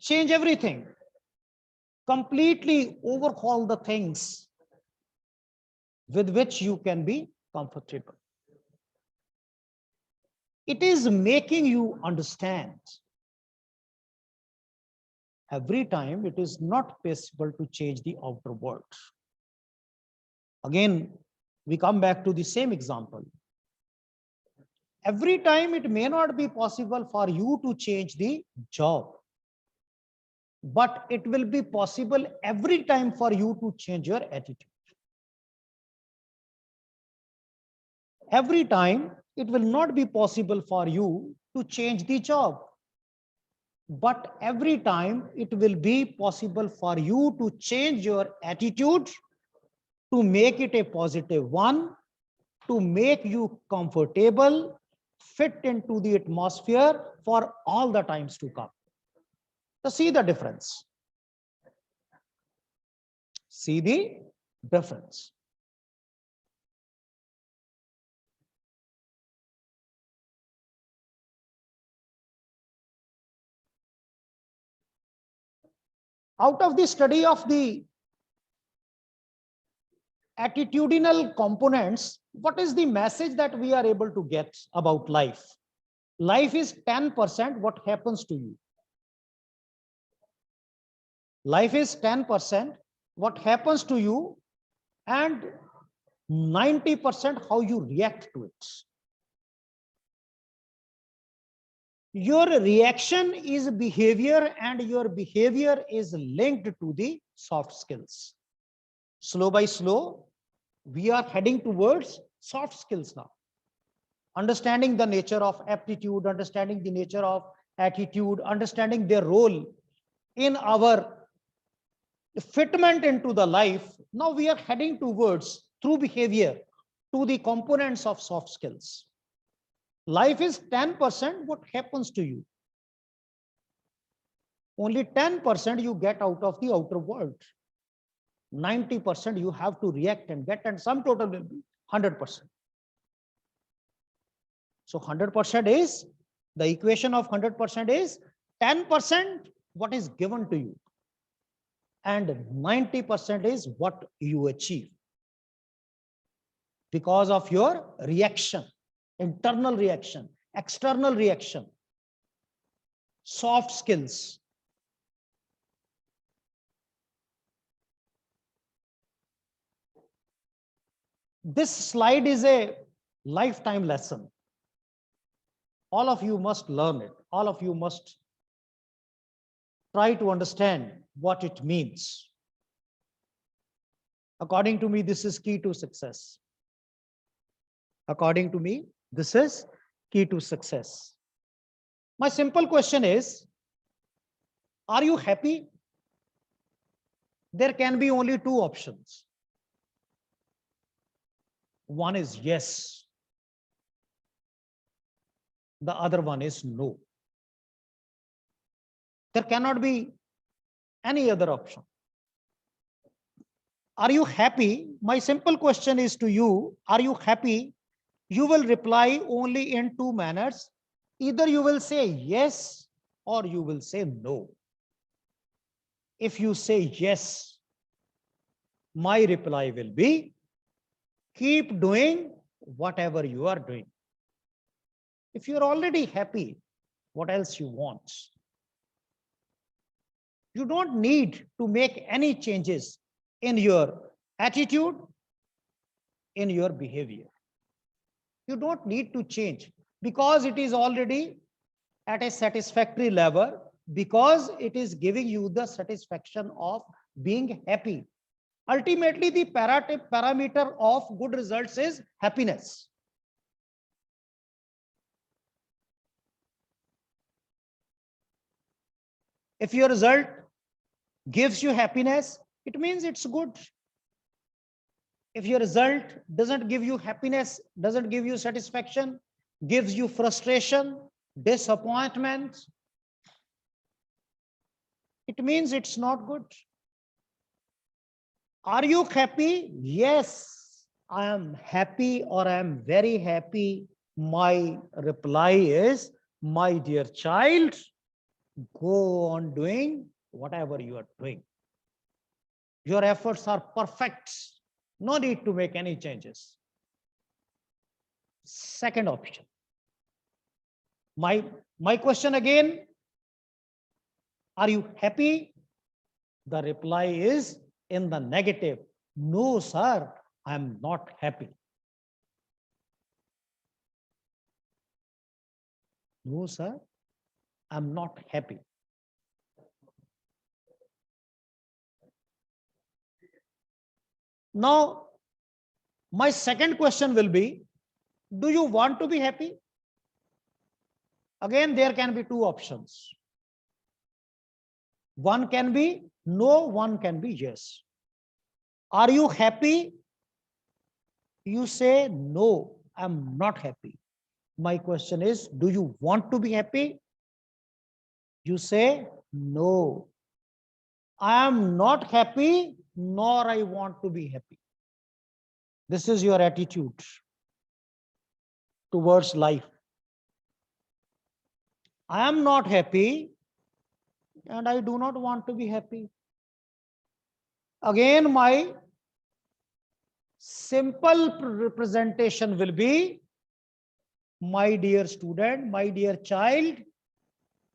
Speaker 1: Change everything. Completely overhaul the things with which you can be comfortable. It is making you understand. Every time it is not possible to change the outer world. Again, we come back to the same example. Every time it may not be possible for you to change the job, but it will be possible every time for you to change your attitude. Every time it will not be possible for you to change the job, but every time it will be possible for you to change your attitude, to make it a positive one, to make you comfortable, fit into the atmosphere for all the times to come. So see the difference. See the difference. Out of the study of the attitudinal components, what is the message that we are able to get about life? Life is 10% what happens to you. Life is 10% what happens to you and 90% how you react to it. Your reaction is behavior and your behavior is linked to the soft skills. Slow by slow, we are heading towards soft skills now. understanding the nature of aptitude, understanding the nature of attitude, understanding their role in our fitment into the life. Now we are heading towards, through behavior, to the components of soft skills. Life is 10% what happens to you. Only 10% you get out of the outer world. 90% you have to react and get, and sum total will be 100%. So 100% is, the equation of 100% is 10% what is given to you, and 90% is what you achieve because of your reaction, internal reaction, external reaction, soft skills. This slide is a lifetime lesson. All of you must learn it. All of you must try to understand what it means. According to me, this is key to success. According to me, this is key to success. My simple question is, are you happy? There can be only two options. One is yes. The other one is no. There cannot be any other option. Are you happy? My simple question is to you, are you happy? You will reply only in two manners. Either you will say yes or you will say no. If you say yes, my reply will be, keep doing whatever you are doing. If you're already happy, what else you want? You don't need to make any changes in your attitude, in your behavior. You don't need to change because it is already at a satisfactory level, because it is giving you the satisfaction of being happy. Ultimately, the parameter of good results is happiness. If your result gives you happiness, it means it's good. If your result doesn't give you happiness, doesn't give you satisfaction, gives you frustration, disappointment, it means it's not good. Are you happy? Yes, I am happy, or I am very happy. My reply is, my dear child, go on doing whatever you are doing. Your efforts are perfect. No need to make any changes. Second option. My question again, are you happy? The reply is in the negative. No, sir, I am not happy. No, sir, I'm not happy. Now, my second question will be, do you want to be happy? Again, there can be two options. One can be no, one can be yes. Are you happy? You say, no, I'm not happy. My question is, do you want to be happy? You say, no, I am not happy, nor I want to be happy. This is your attitude towards life. I am not happy, and I do not want to be happy. Again, my simple representation will be, my dear student, my dear child,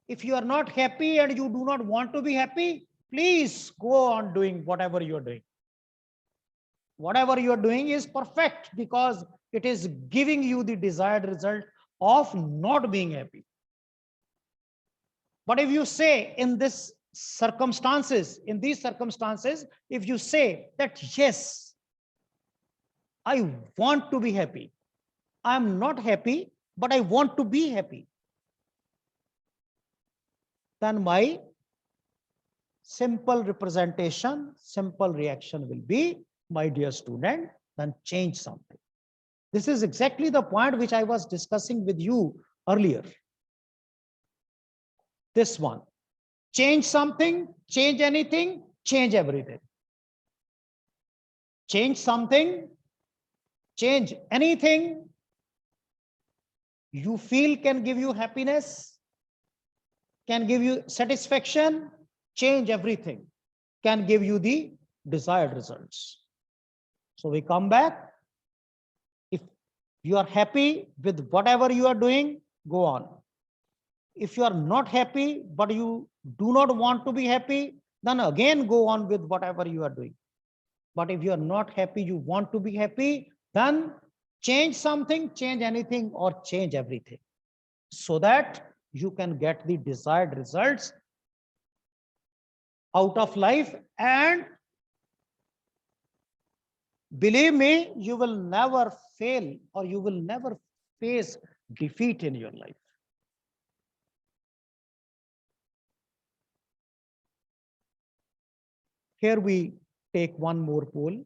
Speaker 1: if you are not happy and you do not want to be happy, please go on doing whatever you are doing. Whatever you are doing is perfect because it is giving you the desired result of not being happy. But if you say in these circumstances, if you say that, yes, I want to be happy, I'm not happy, but I want to be happy, then my simple representation, simple reaction will be, my dear student, then change something. This is exactly the point which I was discussing with you earlier. This one, change something, change anything, change everything. Change something, change anything you feel can give you happiness, can give you satisfaction, change everything, can give you the desired results. So we come back. If you are happy with whatever you are doing, go on. If you are not happy, but you do not want to be happy, then again go on with whatever you are doing. But if you are not happy, you want to be happy, then change something, change anything, or change everything, so that you can get the desired results out of life. And believe me, you will never fail, or you will never face defeat in your life. Here we take one more poll.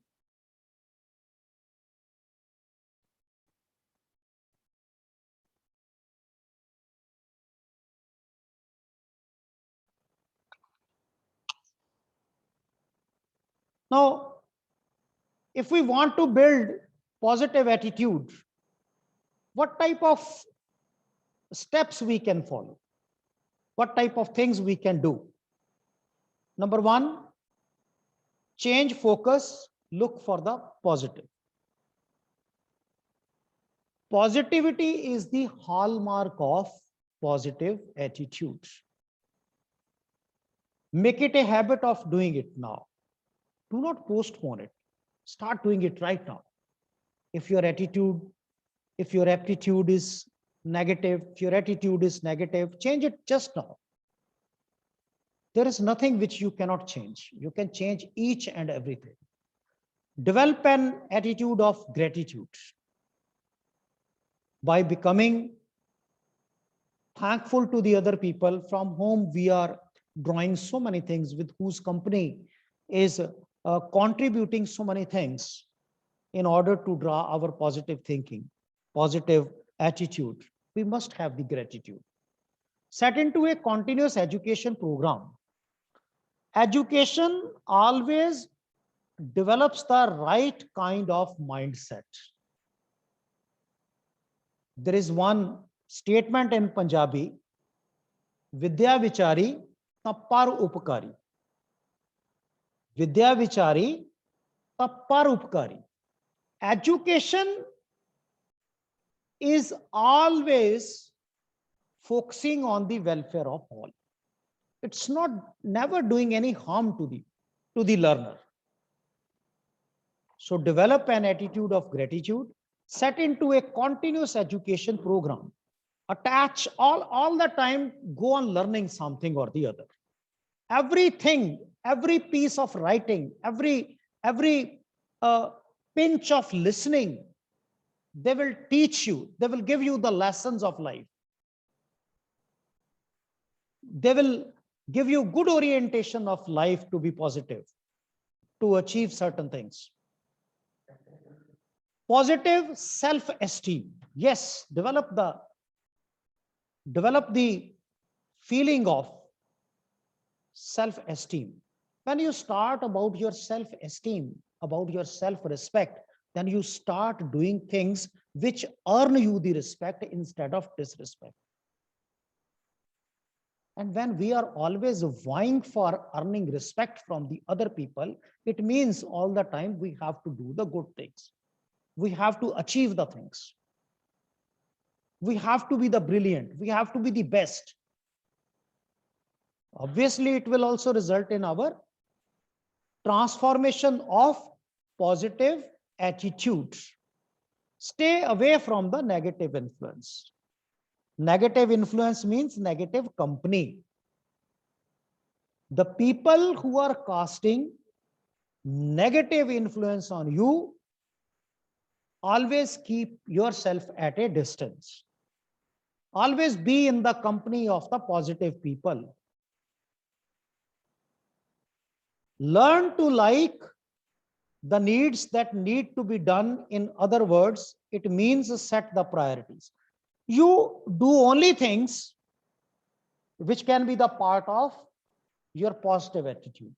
Speaker 1: Now, if we want to build positive attitude, what type of steps we can follow? What type of things we can do? Number one, change focus, look for the positive. Positivity is the hallmark of positive attitude. Make it a habit of doing it now. Do not postpone it. Start doing it right now. If your aptitude is negative, change it just now. There is nothing which you cannot change. You can change each and everything. Develop an attitude of gratitude by becoming thankful to the other people from whom we are drawing so many things, with whose company is contributing so many things in order to draw our positive thinking, positive attitude. We must have the gratitude. Set into a continuous education program. Education always develops the right kind of mindset. There is one statement in Punjabi, Vidya Vichari Tappar Upkari. Vidya Vichari Tappar Upkari. Education is always focusing on the welfare of all. It's not never doing any harm to the learner. So develop an attitude of gratitude, set into a continuous education program, attach all the time, go on learning something or the other. Everything, every piece of writing, every pinch of listening, they will teach you, they will give you the lessons of life. They will give you good orientation of life to be positive, to achieve certain things. Positive self-esteem. Yes, develop the feeling of self-esteem. When you start about your self-esteem, about your self-respect, then you start doing things which earn you the respect instead of disrespect. And when we are always vying for earning respect from the other people, it means all the time we have to do the good things. We have to achieve the things. We have to be the brilliant. We have to be the best. Obviously, it will also result in our transformation of positive attitude. Stay away from the negative influence. Negative influence means negative company. The people who are casting negative influence on you, Always keep yourself at a distance. Always be in the company of the positive people. Learn to like the needs that need to be done. In other words, it means set the priorities. You do only things which can be the part of your positive attitude,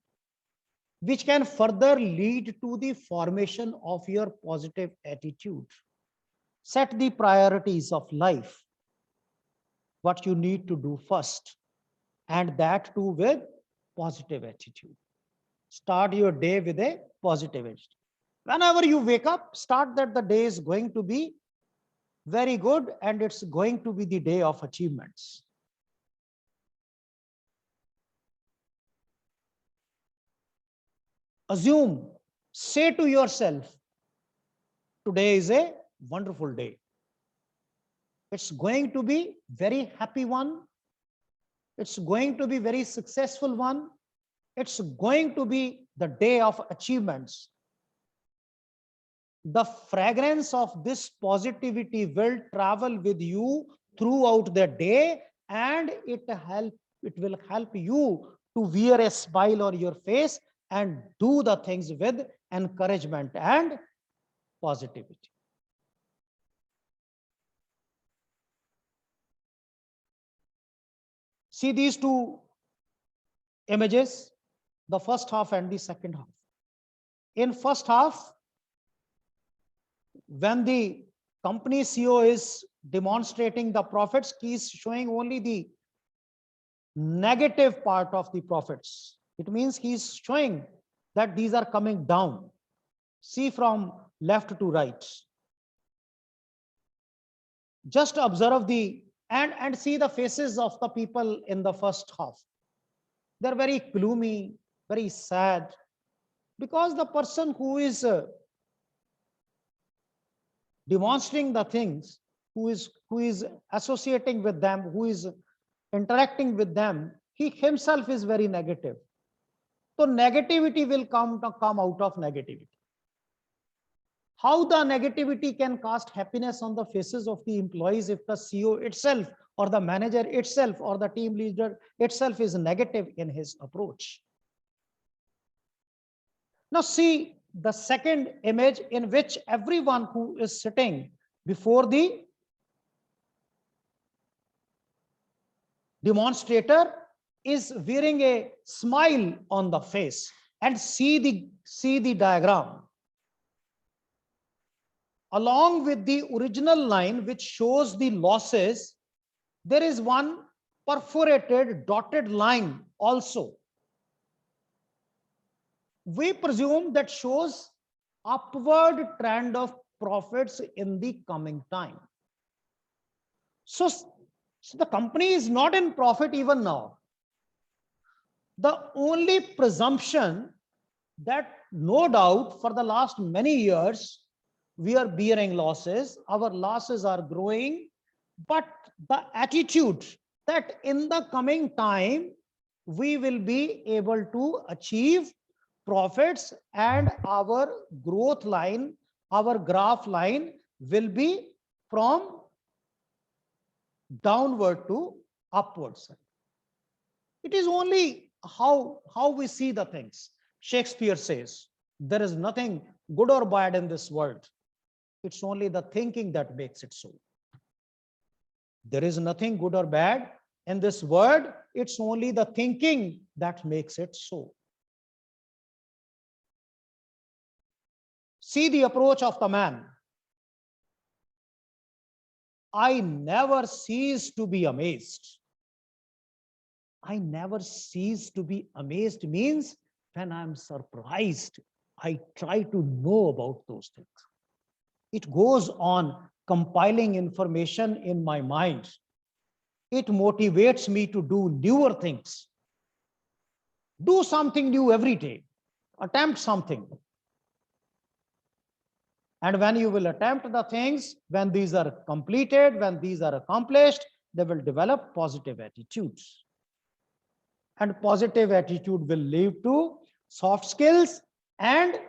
Speaker 1: which can further lead to the formation of your positive attitude. Set the priorities of life, what you need to do first, and that too with positive attitude. Start your day with a positive attitude. Whenever you wake up, start that the day is going to be very good and it's going to be the day of achievements. Assume, say to yourself, today is a wonderful day. It's going to be very happy one. It's going to be very successful one. It's going to be the day of achievements. The fragrance of this positivity will travel with you throughout the day, and it will help you to wear a smile on your face and do the things with encouragement and positivity. See these two images, the first half and the second half. In first half, when the company CEO is demonstrating the profits, he is showing only the negative part of the profits. It means he is showing that these are coming down. See from left to right. Just observe the and see the faces of the people in the first half. They're very gloomy, very sad, because the person who is demonstrating the things, who is associating with them, who is interacting with them, he himself is very negative. So negativity will come out of negativity. How the negativity can cast happiness on the faces of the employees if the CEO itself or the manager itself or the team leader itself is negative in his approach? Now see the second image, in which everyone who is sitting before the demonstrator is wearing a smile on the face. And see the diagram. Along with the original line which shows the losses, there is one perforated dotted line also. We presume that shows upward trend of profits in the coming time. So the company is not in profit even now. The only presumption that no doubt for the last many years we are bearing losses, our losses are growing, but the attitude that in the coming time we will be able to achieve profits and our growth line, our graph line will be from downward to upward side. It is only how we see the things. Shakespeare says, there is nothing good or bad in this world. It's only the thinking that makes it so. There is nothing good or bad in this world. It's only the thinking that makes it so. See the approach of the man. I never cease to be amazed. I never cease to be amazed means when I'm surprised, I try to know about those things. It goes on compiling information in my mind. It motivates me to do newer things. Do something new every day. Attempt something. And when you will attempt the things, when these are completed, when these are accomplished, they will develop positive attitudes. And positive attitude will lead to soft skills, and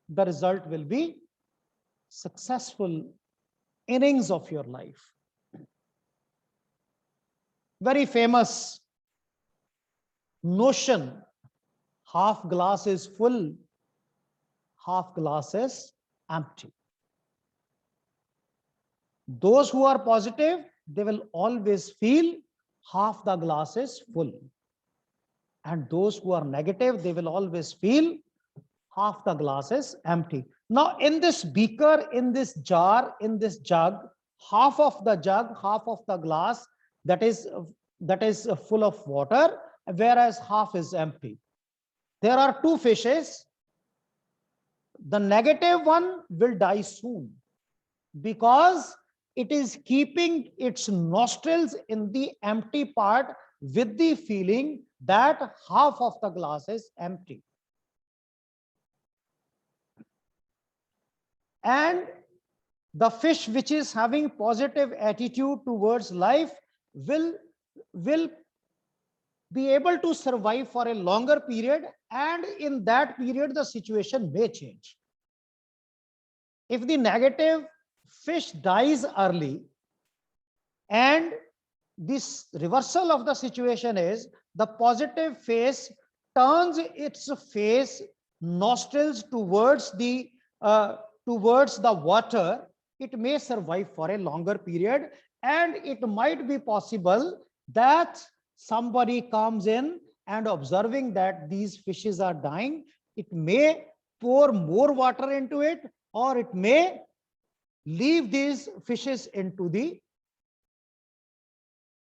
Speaker 1: the result will be successful innings of your life. Very famous notion, half glass is full, half glass is empty. Those who are positive, they will always feel half the glass is full. And those who are negative, they will always feel half the glass is empty. Now, in this beaker, in this jar, in this jug, half of the jug, half of the glass, that is full of water, whereas half is empty. There are two fishes. The negative one will die soon because it is keeping its nostrils in the empty part with the feeling that half of the glass is empty. And the fish which is having positive attitude towards life will be able to survive for a longer period, and in that period the situation may change. If the negative fish dies early, and this reversal of the situation is the positive face turns its face nostrils towards the water, it may survive for a longer period, and it might be possible that somebody comes in and observing that these fishes are dying, it may pour more water into it, or it may leave these fishes into the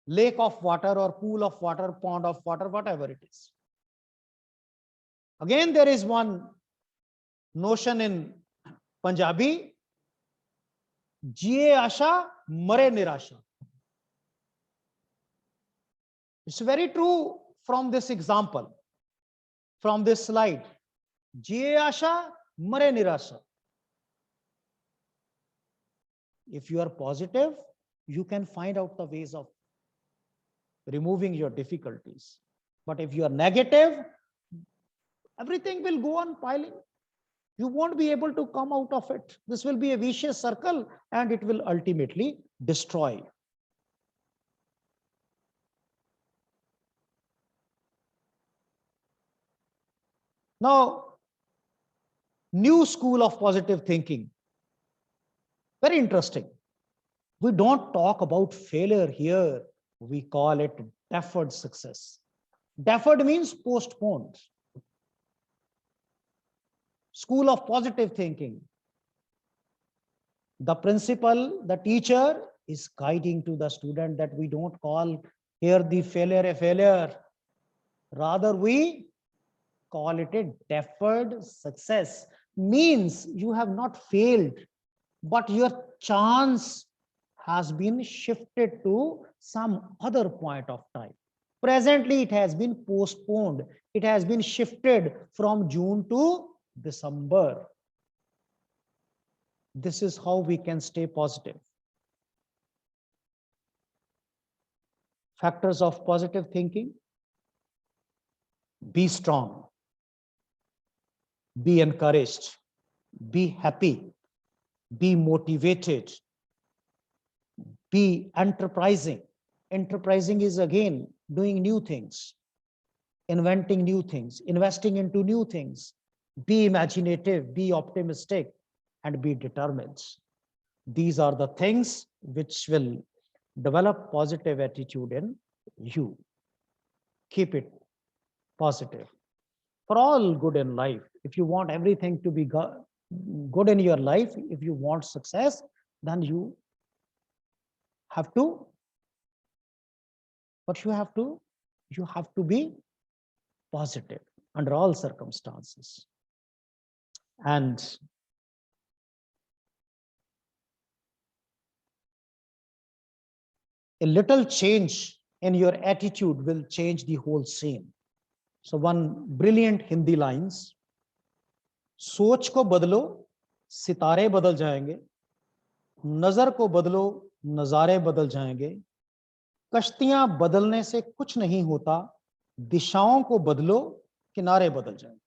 Speaker 1: lake of water or pool of water, pond of water, whatever it is. Again, there is one notion in Punjabi, jiye asha, mare nirasha. It's very true from this example, from this slide. Jiye asha, mare nirasha. If you are positive, you can find out the ways of removing your difficulties. But if you are negative, everything will go on piling. You won't be able to come out of it. This will be a vicious circle, and it will ultimately destroy you. Now, new school of positive thinking. Very interesting. We don't talk about failure here. We call it deferred success. Deferred means postponed. School of positive thinking. The principal, the teacher is guiding to the student that we don't call here the failure a failure. Rather, we call it a deferred success. Means you have not failed, but your chance has been shifted to some other point of time. Presently, it has been postponed. It has been shifted from June to December. This is how we can stay positive. Factors of positive thinking. Be strong. Be encouraged. Be happy. Be motivated. Be enterprising. Enterprising is again doing new things, inventing new things, investing into new things. Be imaginative, be optimistic, and be determined. These are the things which will develop positive attitude in you. Keep it positive. For all good in life, if you want everything to be good in your life, if you want success, then you have to, what you have to be positive under all circumstances. And a little change in your attitude will change the whole scene. So one brilliant Hindi lines, सोच को बदलो सितारे बदल जाएंगे, नजर को बदलो नजारे बदल जाएंगे, कश्तियां बदलने से कुछ नहीं होता, दिशाओं को बदलो किनारे बदल जाएंगे.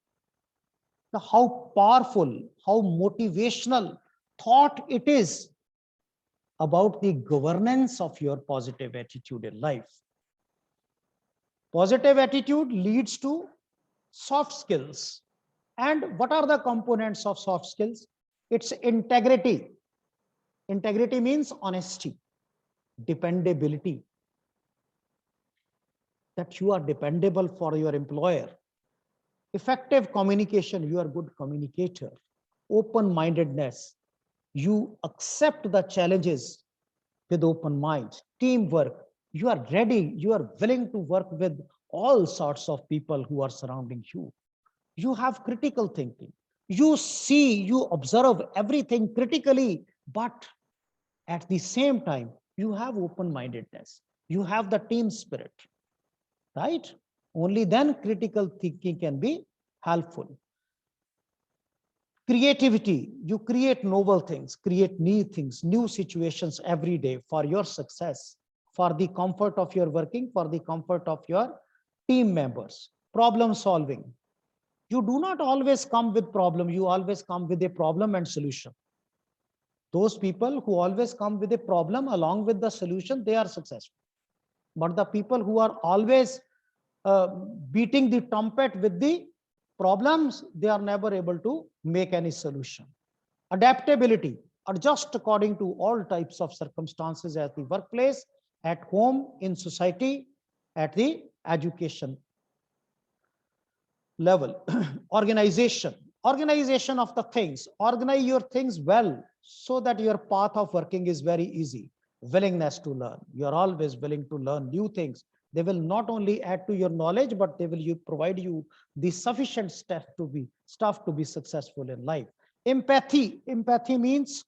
Speaker 1: Now, how powerful, how motivational thought it is about the governance of your positive attitude in life. Positive attitude leads to soft skills. And what are the components of soft skills? It's integrity. Integrity means honesty, dependability, that you are dependable for your employer. Effective communication, you are a good communicator. Open-mindedness, you accept the challenges with open mind. Teamwork, you are ready, you are willing to work with all sorts of people who are surrounding you. You have critical thinking. You see, you observe everything critically, but at the same time, you have open-mindedness. You have the team spirit, right? Only then critical thinking can be helpful. Creativity, you create novel things, create new things, new situations every day for your success, for the comfort of your working, for the comfort of your team members. Problem solving, you do not always come with problem, you always come with a problem and solution. Those people who always come with a problem along with the solution, they are successful. But the people who are always beating the trumpet with the problems, they are never able to make any solution. Adaptability, adjust according to all types of circumstances at the workplace, at home, in society, at the education level. Organization of the things, organize your things well so that your path of working is very easy. Willingness to learn, you're always willing to learn new things. They will not only add to your knowledge, but they will provide you the sufficient stuff to be successful in life. Empathy means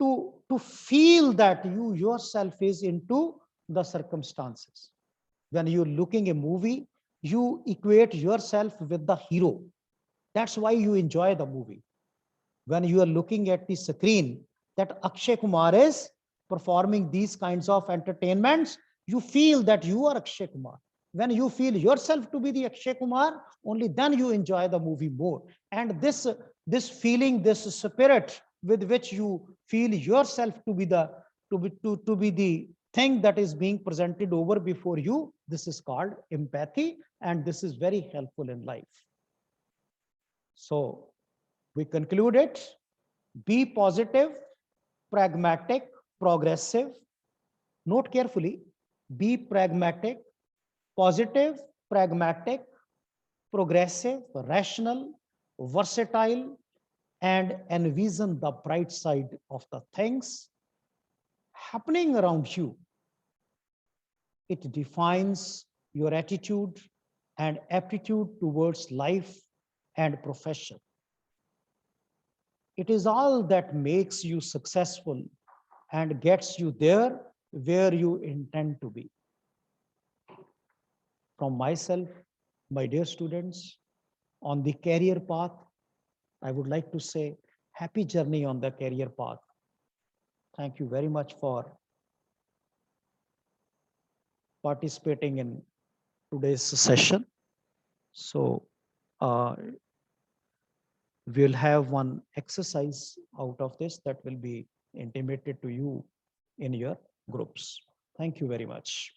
Speaker 1: to feel that you yourself is into the circumstances. When you're looking a movie, you equate yourself with the hero. That's why you enjoy the movie. When you are looking at the screen that Akshay Kumar is performing these kinds of entertainments, you feel that you are Akshay Kumar. When you feel yourself to be the Akshay Kumar, only then you enjoy the movie more. And this feeling, this spirit with which you feel yourself to be the thing that is being presented over before you, this is called empathy, and this is very helpful in life. So we conclude it. Be positive, pragmatic, progressive. Note carefully, be pragmatic, positive, pragmatic, progressive, rational, versatile, and envision the bright side of the things happening around you. It defines your attitude and aptitude towards life and profession. It is all that makes you successful and gets you there where you intend to be. From myself, my dear students, on the career path, I would like to say happy journey on the career path. Thank you very much for participating in today's session. So we'll have one exercise out of this that will be intimated to you in your groups. Thank you very much.